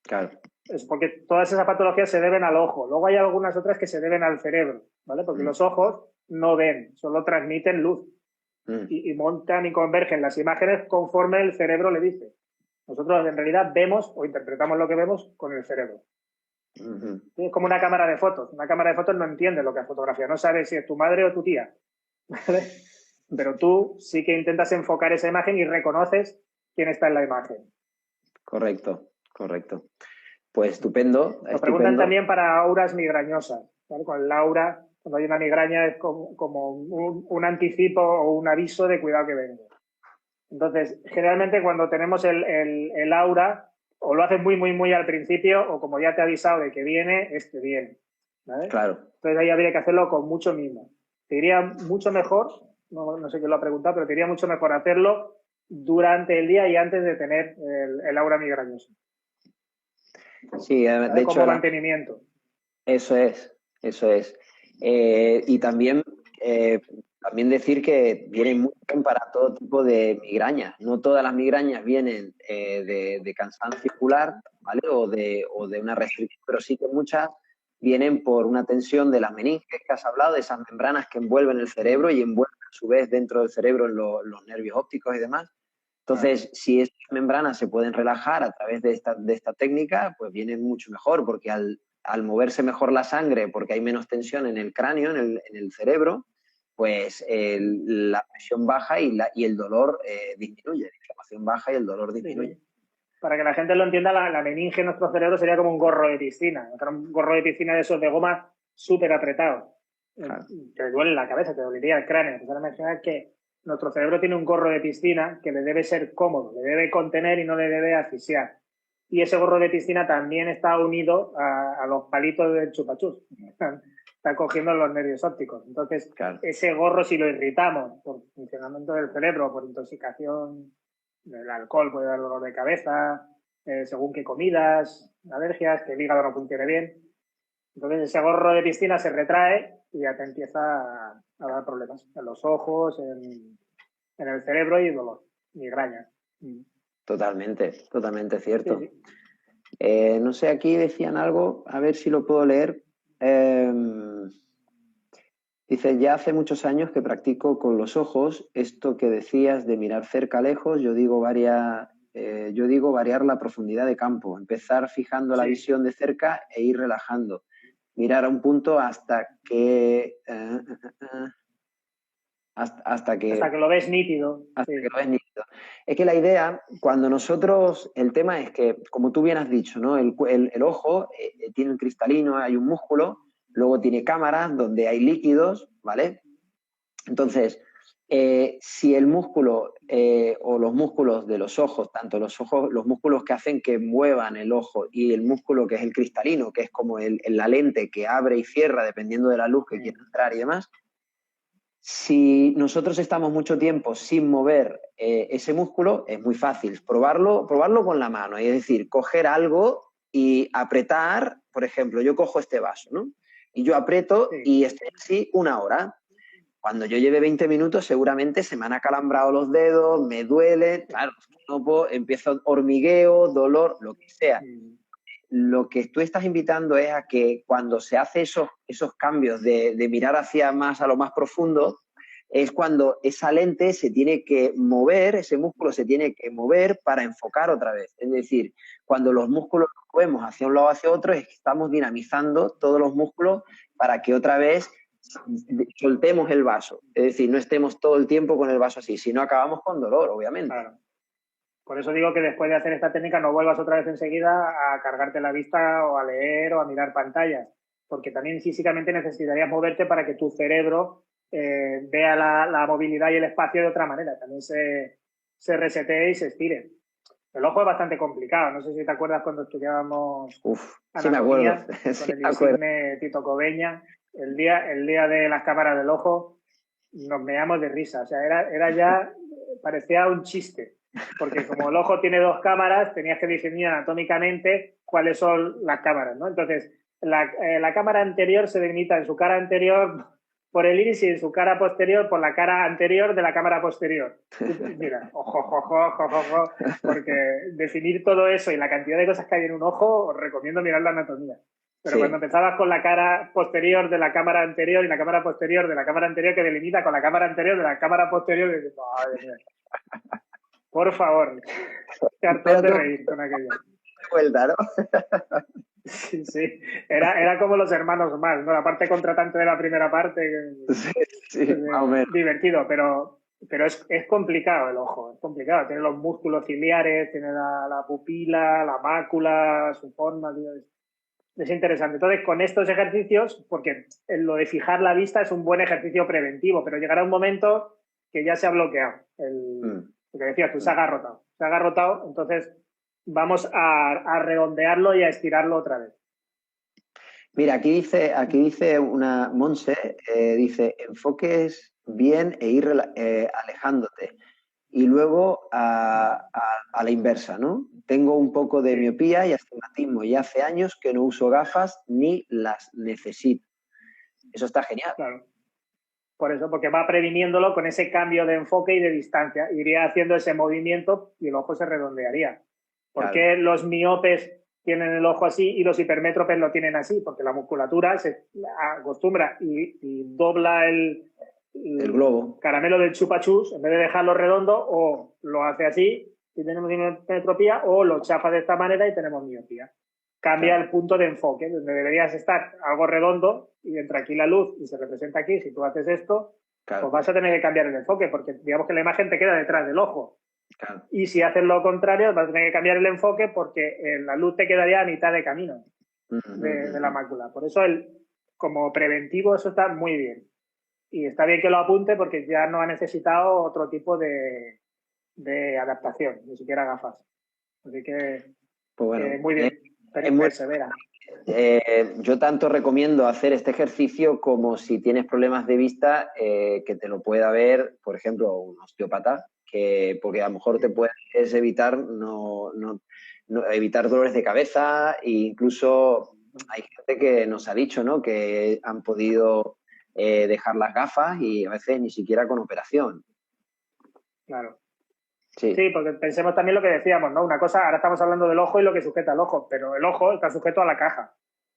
Claro. Es porque todas esas patologías se deben al ojo. Luego hay algunas otras que se deben al cerebro, ¿vale? Porque los ojos no ven, solo transmiten luz. Y montan y convergen las imágenes conforme el cerebro le dice. Nosotros en realidad vemos o interpretamos lo que vemos con el cerebro. Es como una cámara de fotos. Una cámara de fotos no entiende lo que es fotografía, no sabe si es tu madre o tu tía. ¿Vale? Pero tú sí que intentas enfocar esa imagen y reconoces quién está en la imagen. Correcto. Pues estupendo. Nos preguntan también para auras migrañosas. ¿Vale? Con el aura, cuando hay una migraña, es como un anticipo o un aviso de cuidado que vengo. Entonces, generalmente cuando tenemos el aura, o lo haces muy, muy, muy al principio, o como ya te ha avisado de que viene, es que viene. ¿Vale? Claro. Entonces ahí habría que hacerlo con mucho mimo. Te diría mucho mejor, no sé quién lo ha preguntado, pero te diría mucho mejor hacerlo durante el día y antes de tener el aura migrañosa. Sí, de hecho, como mantenimiento. Eso es. Y también decir que viene muy bien para todo tipo de migrañas. No todas las migrañas vienen de cansancio ocular, ¿vale? O de una restricción, pero sí que muchas vienen por una tensión de las meninges que has hablado, de esas membranas que envuelven el cerebro y envuelven a su vez dentro del cerebro los nervios ópticos y demás. Entonces, si esas membranas se pueden relajar a través de esta técnica, pues viene mucho mejor, porque al moverse mejor la sangre, porque hay menos tensión en el cráneo, en el cerebro, pues la presión baja y el dolor disminuye, la inflamación baja y el dolor disminuye. Sí. Para que la gente lo entienda, la meninge en nuestro cerebro sería como un gorro de piscina, un gorro de piscina de esos de goma súper apretado. Claro. Te duele la cabeza, te dolería el cráneo. Entonces, ahora imaginar que nuestro cerebro tiene un gorro de piscina que le debe ser cómodo, le debe contener y no le debe asfixiar. Y ese gorro de piscina también está unido a los palitos del chupachus. Está cogiendo los nervios ópticos. Entonces, claro, ese gorro, si lo irritamos por funcionamiento del cerebro, por intoxicación del alcohol, puede dar dolor de cabeza, según qué comidas, alergias, que el hígado no funcione bien. Entonces, ese gorro de piscina se retrae y ya te empieza a dar problemas en los ojos, en el cerebro y dolor, migraña. Totalmente cierto. Sí, sí. No sé, aquí decían algo, a ver si lo puedo leer. Dice, ya hace muchos años que practico con los ojos esto que decías de mirar cerca, lejos. Yo digo variar la profundidad de campo, empezar fijando la visión de cerca e ir relajando. Mirar a un punto hasta que lo ves nítido. Hasta que lo ves nítido. Es que la idea, cuando nosotros, el tema es que, como tú bien has dicho, ¿no? El ojo tiene un cristalino, hay un músculo, luego tiene cámaras donde hay líquidos, ¿vale? Entonces, si el músculo o los músculos de los ojos, tanto los músculos que hacen que muevan el ojo y el músculo que es el cristalino, que es como la lente que abre y cierra dependiendo de la luz que quiera entrar y demás, si nosotros estamos mucho tiempo sin mover ese músculo, es muy fácil probarlo con la mano, es decir, coger algo y apretar. Por ejemplo, yo cojo este vaso, ¿no? Y yo aprieto y estoy así una hora. Cuando yo lleve 20 minutos seguramente se me han acalambrado los dedos, me duele, claro, empiezo hormigueo, dolor, lo que sea. Lo que tú estás invitando es a que cuando se hace esos cambios de mirar hacia más a lo más profundo, es cuando esa lente se tiene que mover, ese músculo se tiene que mover para enfocar otra vez. Es decir, cuando los músculos los movemos hacia un lado o hacia otro, es que estamos dinamizando todos los músculos para que otra vez soltemos el vaso. Es decir, no estemos todo el tiempo con el vaso así, si no acabamos con dolor, obviamente. Claro. Por eso digo que después de hacer esta técnica no vuelvas otra vez enseguida a cargarte la vista o a leer o a mirar pantallas, porque también físicamente necesitarías moverte para que tu cerebro vea la movilidad y el espacio de otra manera, también se resetee y se estire. El ojo es bastante complicado, no sé si te acuerdas cuando estudiábamos anatomía con el insigne Tito Cobeña, el día de las cámaras del ojo nos meamos de risa, o sea, era ya, parecía un chiste. Porque como el ojo tiene dos cámaras, tenías que definir anatómicamente cuáles son las cámaras, ¿no? Entonces, la cámara anterior se delimita en su cara anterior por el iris y en su cara posterior por la cara anterior de la cámara posterior. Mira, ojo, porque definir todo eso y la cantidad de cosas que hay en un ojo, os recomiendo mirar la anatomía. Pero Sí. cuando empezabas con la cara posterior de la cámara anterior y la cámara posterior de la cámara anterior que delimita con la cámara anterior de la cámara posterior, dices, madre mía. Por favor, qué hartón de reír con aquello. Vuelta, ¿no? Sí, sí. Era como los hermanos más, ¿no? La parte contratante de la primera parte. Sí, más o menos. Divertido, pero es complicado el ojo, es complicado. Tiene los músculos ciliares, tiene la pupila, la mácula, su forma, tío, es interesante. Entonces, con estos ejercicios, porque lo de fijar la vista es un buen ejercicio preventivo, pero llegará un momento que ya se ha bloqueado. Lo que decías tú, se ha agarrotado, entonces vamos a redondearlo y a estirarlo otra vez. Mira, aquí dice una Monse, dice, enfoques bien e ir alejándote. Y luego a la inversa, ¿no? Tengo un poco de miopía y astigmatismo y hace años que no uso gafas ni las necesito. Eso está genial. Claro. Por eso, porque va previniéndolo con ese cambio de enfoque y de distancia. Iría haciendo ese movimiento y el ojo se redondearía. ¿Por qué los miopes tienen el ojo así y los hipermétropes lo tienen así? Porque la musculatura se acostumbra y dobla el globo. Caramelo del chupachus, en vez de dejarlo redondo, o lo hace así y tenemos hipermetropía, o lo chafa de esta manera y tenemos miopía. Cambia el punto de enfoque, donde deberías estar algo redondo y entra aquí la luz y se representa aquí. Si tú haces esto, pues vas a tener que cambiar el enfoque, porque digamos que la imagen te queda detrás del ojo. Y si haces lo contrario, vas a tener que cambiar el enfoque porque la luz te quedaría a mitad de camino de la mácula. Por eso, como preventivo, eso está muy bien. Y está bien que lo apunte porque ya no ha necesitado otro tipo de adaptación, ni siquiera gafas. Así que, pues bueno, muy bien. Persevera. Yo tanto recomiendo hacer este ejercicio como si tienes problemas de vista, que te lo pueda ver, por ejemplo, un osteópata, porque a lo mejor te puedes evitar evitar dolores de cabeza e incluso hay gente que nos ha dicho, ¿no?, que han podido dejar las gafas y a veces ni siquiera con operación. Claro. Sí, porque pensemos también lo que decíamos, ¿no? Una cosa, ahora estamos hablando del ojo y lo que sujeta el ojo, pero el ojo está sujeto a la caja.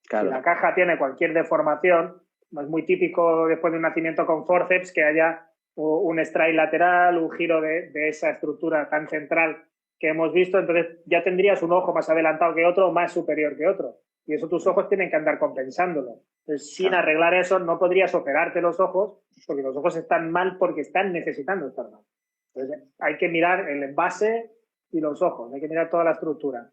Claro. Si la caja tiene cualquier deformación, es muy típico después de un nacimiento con fórceps que haya un extray lateral, un giro de esa estructura tan central que hemos visto, entonces ya tendrías un ojo más adelantado que otro o más superior que otro. Y eso tus ojos tienen que andar compensándolo. Entonces, sin arreglar eso, no podrías operarte los ojos porque los ojos están mal porque están necesitando estar mal. Entonces, hay que mirar el envase y los ojos, hay que mirar toda la estructura.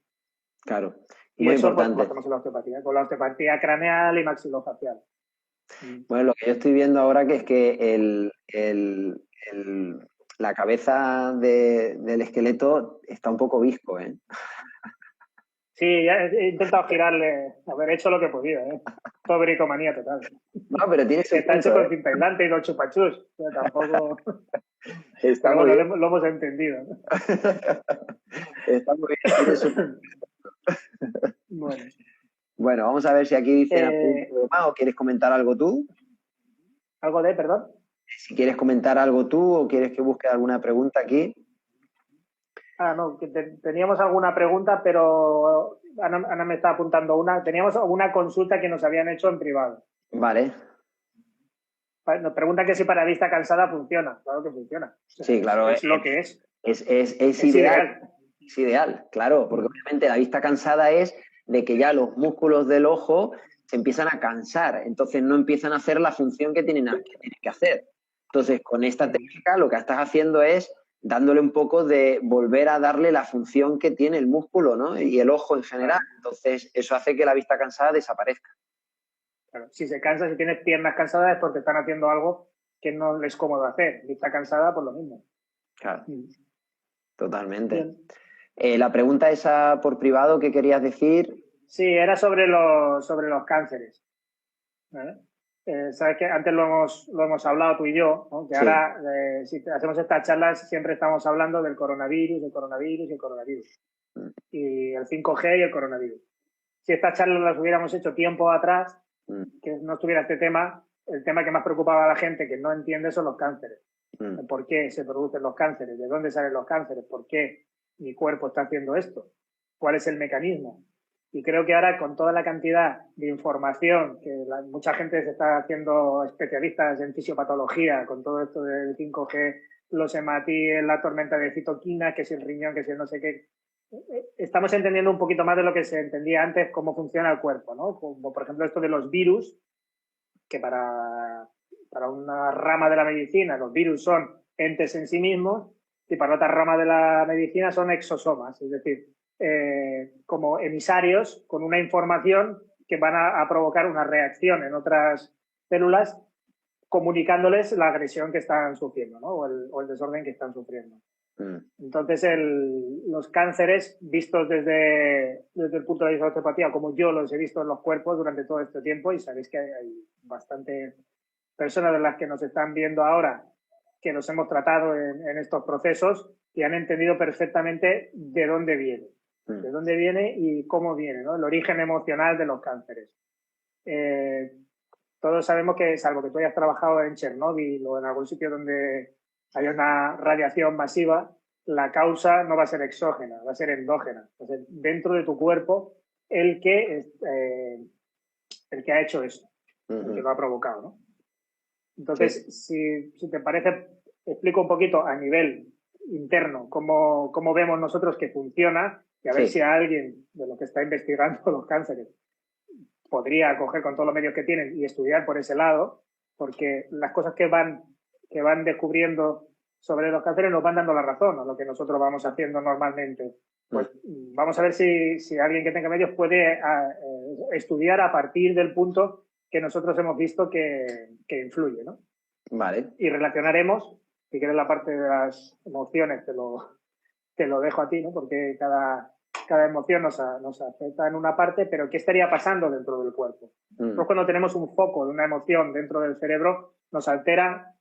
Claro, y muy eso importante. Pues, lo hacemos en la osteopatía, con la osteopatía craneal y maxilofacial. Bueno, lo que yo estoy viendo ahora que es que la cabeza del esqueleto está un poco visco, ¿eh? Sí, ya he intentado girarle, haber hecho lo que he podido, ¿eh? Todo bricomanía total. No, pero tiene su Está punto, hecho con cinta aislante y no chupachus. O sea, tampoco... Está pero muy bueno, bien. lo hemos entendido, ¿no? Está muy bien, tiene su... Bueno, vamos a ver si aquí dicen algo más o quieres comentar algo tú. ¿Algo de, perdón? Si quieres comentar algo tú o quieres que busque alguna pregunta aquí. No, que teníamos alguna pregunta, pero Ana me está apuntando una. Teníamos alguna consulta que nos habían hecho en privado. Vale. Nos pregunta que si para vista cansada funciona. Claro que funciona. O sea, Sí, claro. Es lo que es. Es ideal. Es ideal, claro, porque obviamente la vista cansada es de que ya los músculos del ojo se empiezan a cansar, entonces no empiezan a hacer la función que tienen que hacer. Entonces, con esta técnica lo que estás haciendo es dándole un poco de volver a darle la función que tiene el músculo, ¿no? Y el ojo en general. Entonces, eso hace que la vista cansada desaparezca. Claro. Si se cansa, si tienes piernas cansadas es porque están haciendo algo que no les es cómodo hacer. Vista cansada, por lo mismo. Claro. Totalmente. La pregunta esa por privado, ¿qué querías decir? Sí, era sobre los cánceres. ¿Vale? Sabes que antes lo hemos hablado tú y yo, ¿no? Que ahora, si hacemos estas charlas, siempre estamos hablando del coronavirus, el coronavirus y el coronavirus. Y el 5G y el coronavirus. Si estas charlas las hubiéramos hecho tiempo atrás, que no estuviera este tema, el tema que más preocupaba a la gente que no entiende son los cánceres. ¿Por qué se producen los cánceres? ¿De dónde salen los cánceres? ¿Por qué mi cuerpo está haciendo esto? ¿Cuál es el mecanismo? Y creo que ahora, con toda la cantidad de información que mucha gente se está haciendo especialistas en fisiopatología, con todo esto del 5G, los hematíes, la tormenta de citoquinas, que si el riñón, que si el no sé qué, estamos entendiendo un poquito más de lo que se entendía antes, cómo funciona el cuerpo, ¿no? Como por ejemplo esto de los virus, que para una rama de la medicina los virus son entes en sí mismos, y para otra rama de la medicina son exosomas, es decir, como emisarios con una información que van a provocar una reacción en otras células, comunicándoles la agresión que están sufriendo, ¿no? o el desorden que están sufriendo. Entonces, los cánceres, vistos desde el punto de vista de la osteopatía, como yo los he visto en los cuerpos durante todo este tiempo, y sabéis que hay bastante personas de las que nos están viendo ahora que los hemos tratado en estos procesos y han entendido perfectamente de dónde viene y cómo viene, ¿no? El origen emocional de los cánceres. Todos sabemos que, salvo que tú hayas trabajado en Chernóbil o en algún sitio donde hay una radiación masiva, la causa no va a ser exógena, va a ser endógena. Va a ser dentro de tu cuerpo el que ha hecho eso, el que lo ha provocado, ¿no? Entonces, si te parece, explico un poquito a nivel interno cómo vemos nosotros que funciona, y a ver si a alguien de los que está investigando los cánceres podría coger con todos los medios que tienen y estudiar por ese lado, porque las cosas que van descubriendo sobre los cánceres nos van dando la razón a lo que nosotros vamos haciendo normalmente. Pues vamos a ver si alguien que tenga medios puede estudiar a partir del punto que nosotros hemos visto que influye, ¿no? Vale. Y relacionaremos, si quieres la parte de las emociones, te lo dejo a ti, ¿no? Porque cada emoción nos afecta en una parte, pero ¿qué estaría pasando dentro del cuerpo? Nosotros, cuando tenemos un foco de una emoción dentro del cerebro, nos altera,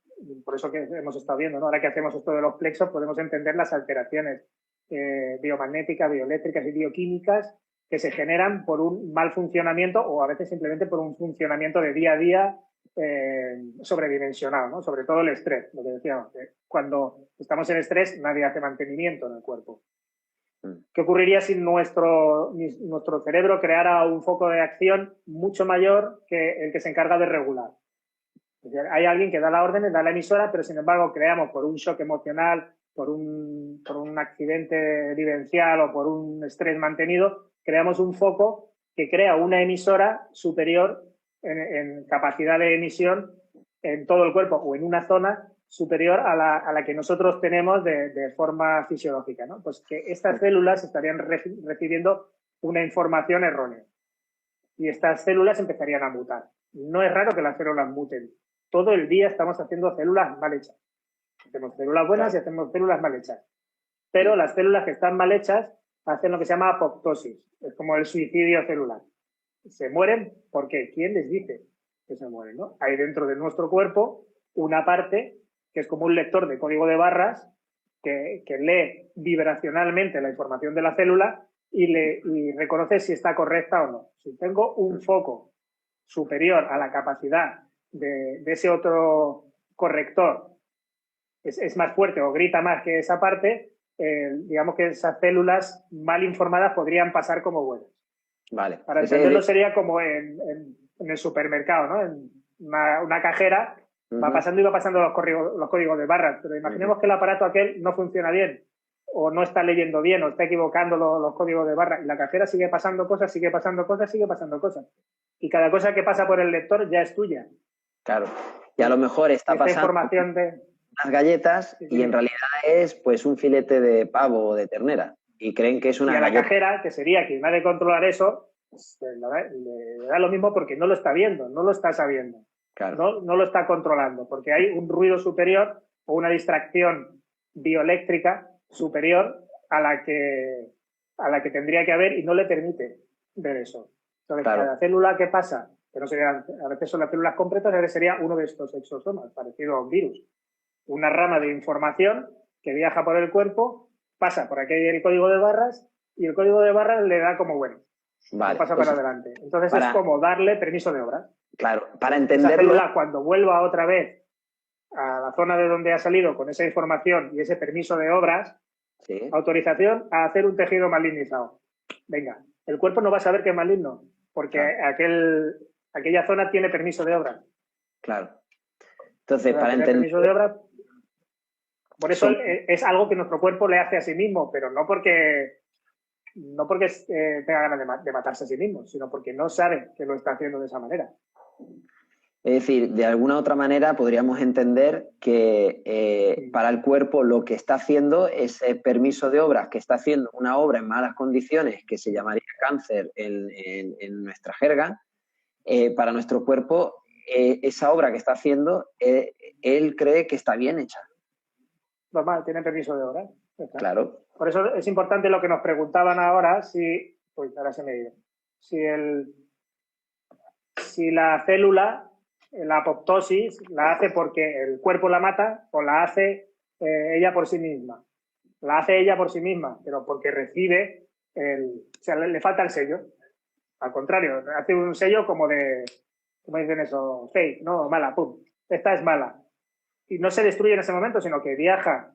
por eso que hemos estado viendo, ¿no? Ahora que hacemos esto de los plexos, podemos entender las alteraciones biomagnéticas, bioeléctricas y bioquímicas que se generan por un mal funcionamiento o a veces simplemente por un funcionamiento de día a día sobredimensionado, ¿no? Sobre todo el estrés, lo que decíamos. Cuando estamos en estrés, nadie hace mantenimiento en el cuerpo. ¿Qué ocurriría si nuestro cerebro creara un foco de acción mucho mayor que el que se encarga de regular? Es decir, hay alguien que da la orden, da la emisora, pero sin embargo creamos por un shock emocional, por un accidente vivencial o por un estrés mantenido, creamos un foco que crea una emisora superior en capacidad de emisión en todo el cuerpo o en una zona superior a la que nosotros tenemos de forma fisiológica, ¿no? Pues que estas células estarían recibiendo una información errónea y estas células empezarían a mutar. No es raro que las células muten. Todo el día estamos haciendo células mal hechas. Hacemos células buenas y hacemos células mal hechas. Pero las células que están mal hechas hacen lo que se llama apoptosis. Es como el suicidio celular. Se mueren porque ¿quién les dice que se mueren, ¿no? Hay dentro de nuestro cuerpo una parte que es como un lector de código de barras que lee vibracionalmente la información de la célula y reconoce si está correcta o no. Si tengo un foco superior a la capacidad de ese otro corrector, es más fuerte o grita más que esa parte, digamos que esas células mal informadas podrían pasar como buenas. Vale. Para entenderlo sería como en el supermercado, ¿no? En una cajera va pasando y va pasando los códigos de barras, pero imaginemos que el aparato aquel no funciona bien o no está leyendo bien o está equivocando los códigos de barra y la cajera sigue pasando cosas, sigue pasando cosas. Y cada cosa que pasa por el lector ya es tuya. Claro. Y a lo mejor está pasando información unas galletas y en realidad es pues un filete de pavo o de ternera. Y creen que es una galleta. Y a la cajera, que sería quien ha de controlar eso, pues, le da lo mismo porque no lo está viendo, no lo está sabiendo. Claro. No lo está controlando, porque hay un ruido superior o una distracción bioeléctrica superior a la que tendría que haber y no le permite ver eso. Entonces, cada célula que pasa, que no serían, a veces son las células completas, a veces sería uno de estos exosomas, parecido a un virus. Una rama de información que viaja por el cuerpo, pasa por aquí el código de barras y el código de barras le da como bueno. Vale, pasa para adelante. Entonces es como darle permiso de obra. Claro, para Esa entenderlo... célula, cuando vuelva otra vez a la zona de donde ha salido con esa información y ese permiso de obras, Sí, autorización a hacer un tejido malignizado. Venga, el cuerpo no va a saber que es maligno, porque claro, aquella zona tiene permiso de obras. claro. Entonces, Al para tener entender... permiso de obras, por eso Son, es algo que nuestro cuerpo le hace a sí mismo, pero no porque tenga ganas de matarse a sí mismo, sino porque no sabe que lo está haciendo de esa manera. es decir, de alguna otra manera podríamos entender que para el cuerpo lo que está haciendo es permiso de obras, que está haciendo una obra en malas condiciones, que se llamaría cáncer en nuestra jerga, para nuestro cuerpo, esa obra que está haciendo, él cree que está bien hecha. Normal, tiene permiso de obras. Claro. Por eso es importante lo que nos preguntaban ahora, ahora se me ha ido. Si la célula, la apoptosis, la hace porque el cuerpo la mata o la hace ella por sí misma. La hace ella por sí misma, pero porque recibe o sea, le falta el sello. Al contrario, hace un sello como ¿cómo dicen eso? Fake, ¿no? Mala, pum. Esta es mala. Y no se destruye en ese momento, sino que viaja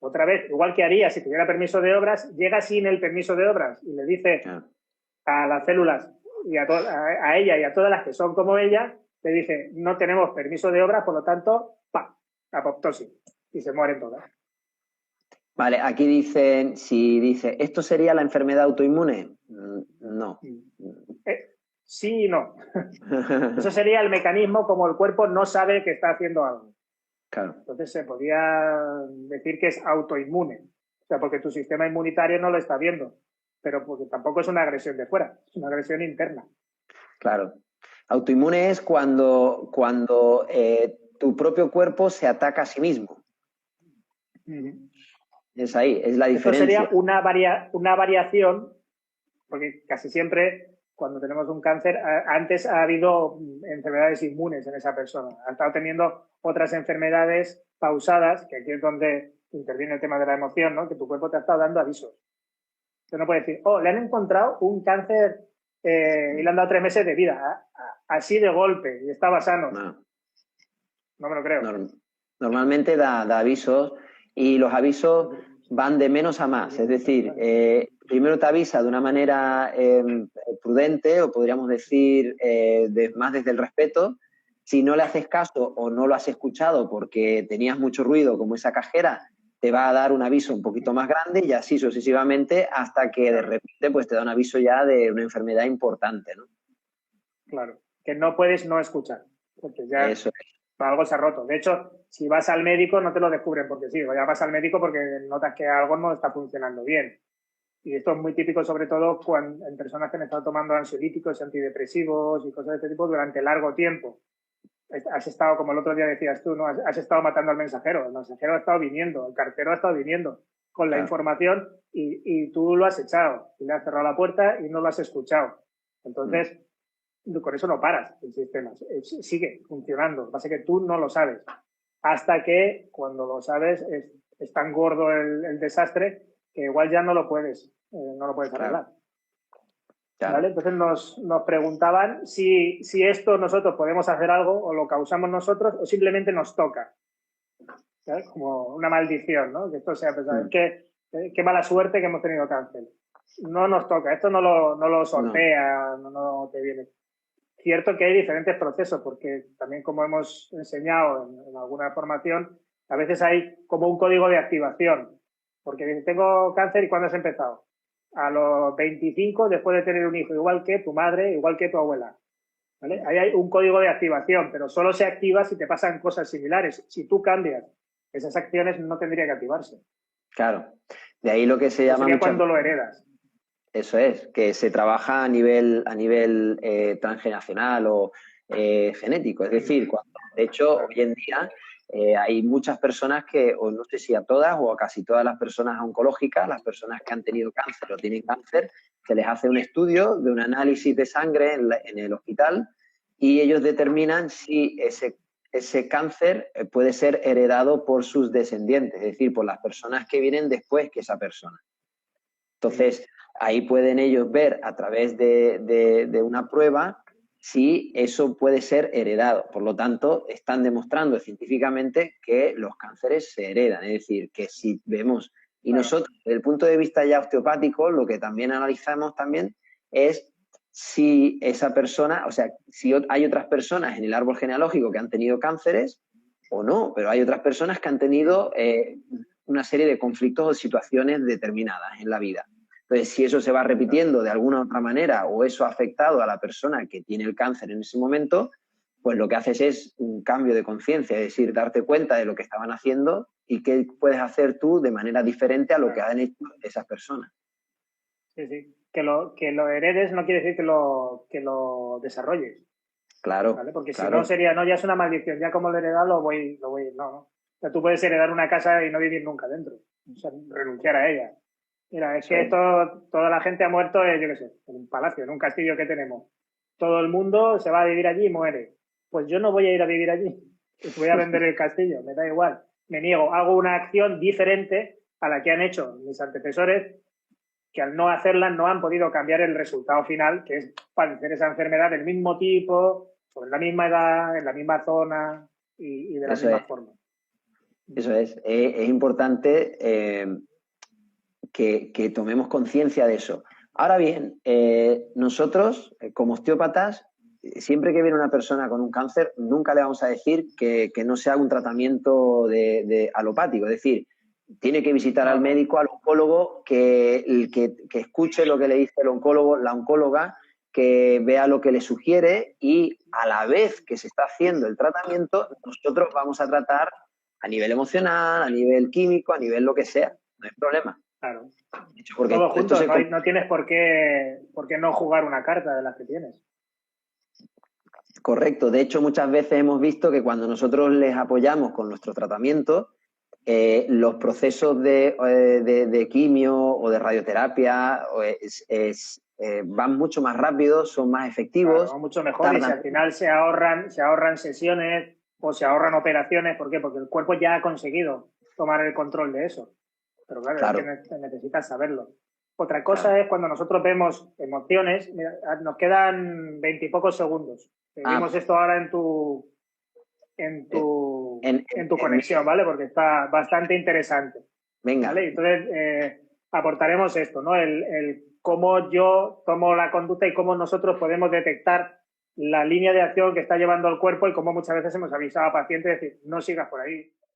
otra vez, igual que haría si tuviera permiso de obras, llega sin el permiso de obras y le dice a las células y a ella y a todas las que son como ella, le dice, no tenemos permiso de obras, por lo tanto, apoptosis. Y se mueren todas. Vale, aquí dicen, si dice, ¿esto sería la enfermedad autoinmune? No. Sí y no. Eso sería el mecanismo como el cuerpo no sabe que está haciendo algo. Claro. Entonces se podría decir que es autoinmune. O sea, porque tu sistema inmunitario no lo está viendo. Pero porque tampoco es una agresión de fuera, es una agresión interna. Claro. Autoinmune es cuando tu propio cuerpo se ataca a sí mismo. Es ahí, es la diferencia. Esto sería una variación, porque casi siempre cuando tenemos un cáncer, antes ha habido enfermedades inmunes en esa persona. Ha estado teniendo otras enfermedades pausadas, que aquí es donde interviene el tema de la emoción, ¿no? Que tu cuerpo te ha estado dando avisos. Usted no puede decir, le han encontrado un cáncer y le han dado 3 meses de vida, así de golpe, y estaba sano. No me lo creo. Normalmente da avisos y los avisos van de menos a más. Es decir, primero te avisa de una manera prudente o podríamos decir más desde el respeto. Si no le haces caso o no lo has escuchado porque tenías mucho ruido como esa cajera, te va a dar un aviso un poquito más grande y así sucesivamente hasta que de repente pues, te da un aviso ya de una enfermedad importante, ¿no? Claro, que no puedes no escuchar, porque ya Eso es. algo se ha roto. De hecho, si vas al médico no te lo descubren porque sí, ya vas al médico porque notas que algo no está funcionando bien. Y esto es muy típico sobre todo en personas que han estado tomando ansiolíticos, antidepresivos y cosas de este tipo durante largo tiempo. Has estado, como el otro día decías tú, ¿no? Has estado matando al mensajero. El mensajero ha estado viniendo, el cartero ha estado viniendo con la información y tú lo has echado. Y le has cerrado la puerta y no lo has escuchado. Entonces, con eso no paras el sistema. Sigue funcionando. Lo que pasa es que tú no lo sabes. Hasta que cuando lo sabes es tan gordo el desastre que igual ya no lo puedes arreglar. Claro. ¿Vale? Entonces nos preguntaban si esto nosotros podemos hacer algo o lo causamos nosotros o simplemente nos toca. ¿Sabes? Como una maldición, ¿no? Que esto sea, pues, qué mala suerte que hemos tenido cáncer. No nos toca, esto no lo sortea, no te viene. Cierto que hay diferentes procesos, porque también como hemos enseñado en alguna formación, a veces hay como un código de activación. Porque tengo cáncer y ¿cuándo has empezado? A los 25 después de tener un hijo, igual que tu madre, igual que tu abuela. ¿Vale? Ahí hay un código de activación, pero solo se activa si te pasan cosas similares. Si tú cambias esas acciones, no tendría que activarse. Claro. De ahí lo que se llama... Sería cuando lo heredas. Eso es, que se trabaja a nivel transgeneracional o genético. Es decir, de hecho, hoy en día hay muchas personas que, o no sé si a todas o a casi todas las personas oncológicas, las personas que han tenido cáncer o tienen cáncer, se les hace un estudio de un análisis de sangre en el hospital y ellos determinan si ese cáncer puede ser heredado por sus descendientes, es decir, por las personas que vienen después que esa persona. Entonces, ahí pueden ellos ver a través de una prueba si eso puede ser heredado. Por lo tanto, están demostrando científicamente que los cánceres se heredan. Es decir, que si vemos, y nosotros, desde el punto de vista ya osteopático, lo que también analizamos también es si esa persona, o sea, si hay otras personas en el árbol genealógico que han tenido cánceres o no, pero hay otras personas que han tenido una serie de conflictos o situaciones determinadas en la vida. Entonces, si eso se va repitiendo de alguna u otra manera o eso ha afectado a la persona que tiene el cáncer en ese momento, pues lo que haces es un cambio de conciencia, es decir, darte cuenta de lo que estaban haciendo y qué puedes hacer tú de manera diferente a lo que han hecho esas personas. Sí, sí. Que lo heredes no quiere decir que lo desarrolles. Claro. ¿Vale? Porque claro. si no sería, no, ya es una maldición, ya como lo heredad lo voy, no. O sea, tú puedes heredar una casa y no vivir nunca dentro. O sea, renunciar a ella. Mira, es que toda la gente ha muerto, yo qué sé, en un palacio, en un castillo que tenemos. Todo el mundo se va a vivir allí y muere. Pues yo no voy a ir a vivir allí. Pues voy a vender el castillo, me da igual. Me niego, hago una acción diferente a la que han hecho mis antecesores, que al no hacerla no han podido cambiar el resultado final, que es padecer esa enfermedad del mismo tipo, sobre la misma edad, en la misma zona y de la misma forma. Eso es. Es importante que tomemos conciencia de eso. Ahora bien, nosotros, como osteópatas, siempre que viene una persona con un cáncer, nunca le vamos a decir que no se haga un tratamiento de alopático. Es decir, tiene que visitar al médico, al oncólogo, que escuche lo que le dice el oncólogo, la oncóloga, que vea lo que le sugiere y a la vez que se está haciendo el tratamiento, nosotros vamos a tratar a nivel emocional, a nivel químico, a nivel lo que sea. No hay problema. Claro. Porque todo junto, no tienes por qué no jugar una carta de las que tienes. Correcto. De hecho, muchas veces hemos visto que cuando nosotros les apoyamos con nuestro tratamiento, los procesos de quimio o de radioterapia van mucho más rápido, son más efectivos. Claro, mucho mejor, y si al final se ahorran sesiones o se ahorran operaciones. ¿Por qué? Porque el cuerpo ya ha conseguido tomar el control de eso. Pero claro. Es que necesitas saberlo. Otra cosa es cuando nosotros vemos emociones. Mira, nos quedan 20 y pocos segundos. Seguimos esto ahora en tu conexión, ¿vale? Porque está bastante interesante. Venga. ¿Vale? Entonces, aportaremos esto, ¿no? El cómo yo tomo la conducta y cómo nosotros podemos detectar la línea de acción que está llevando el cuerpo y cómo muchas veces hemos avisado a pacientes de decir, no sigas por ahí,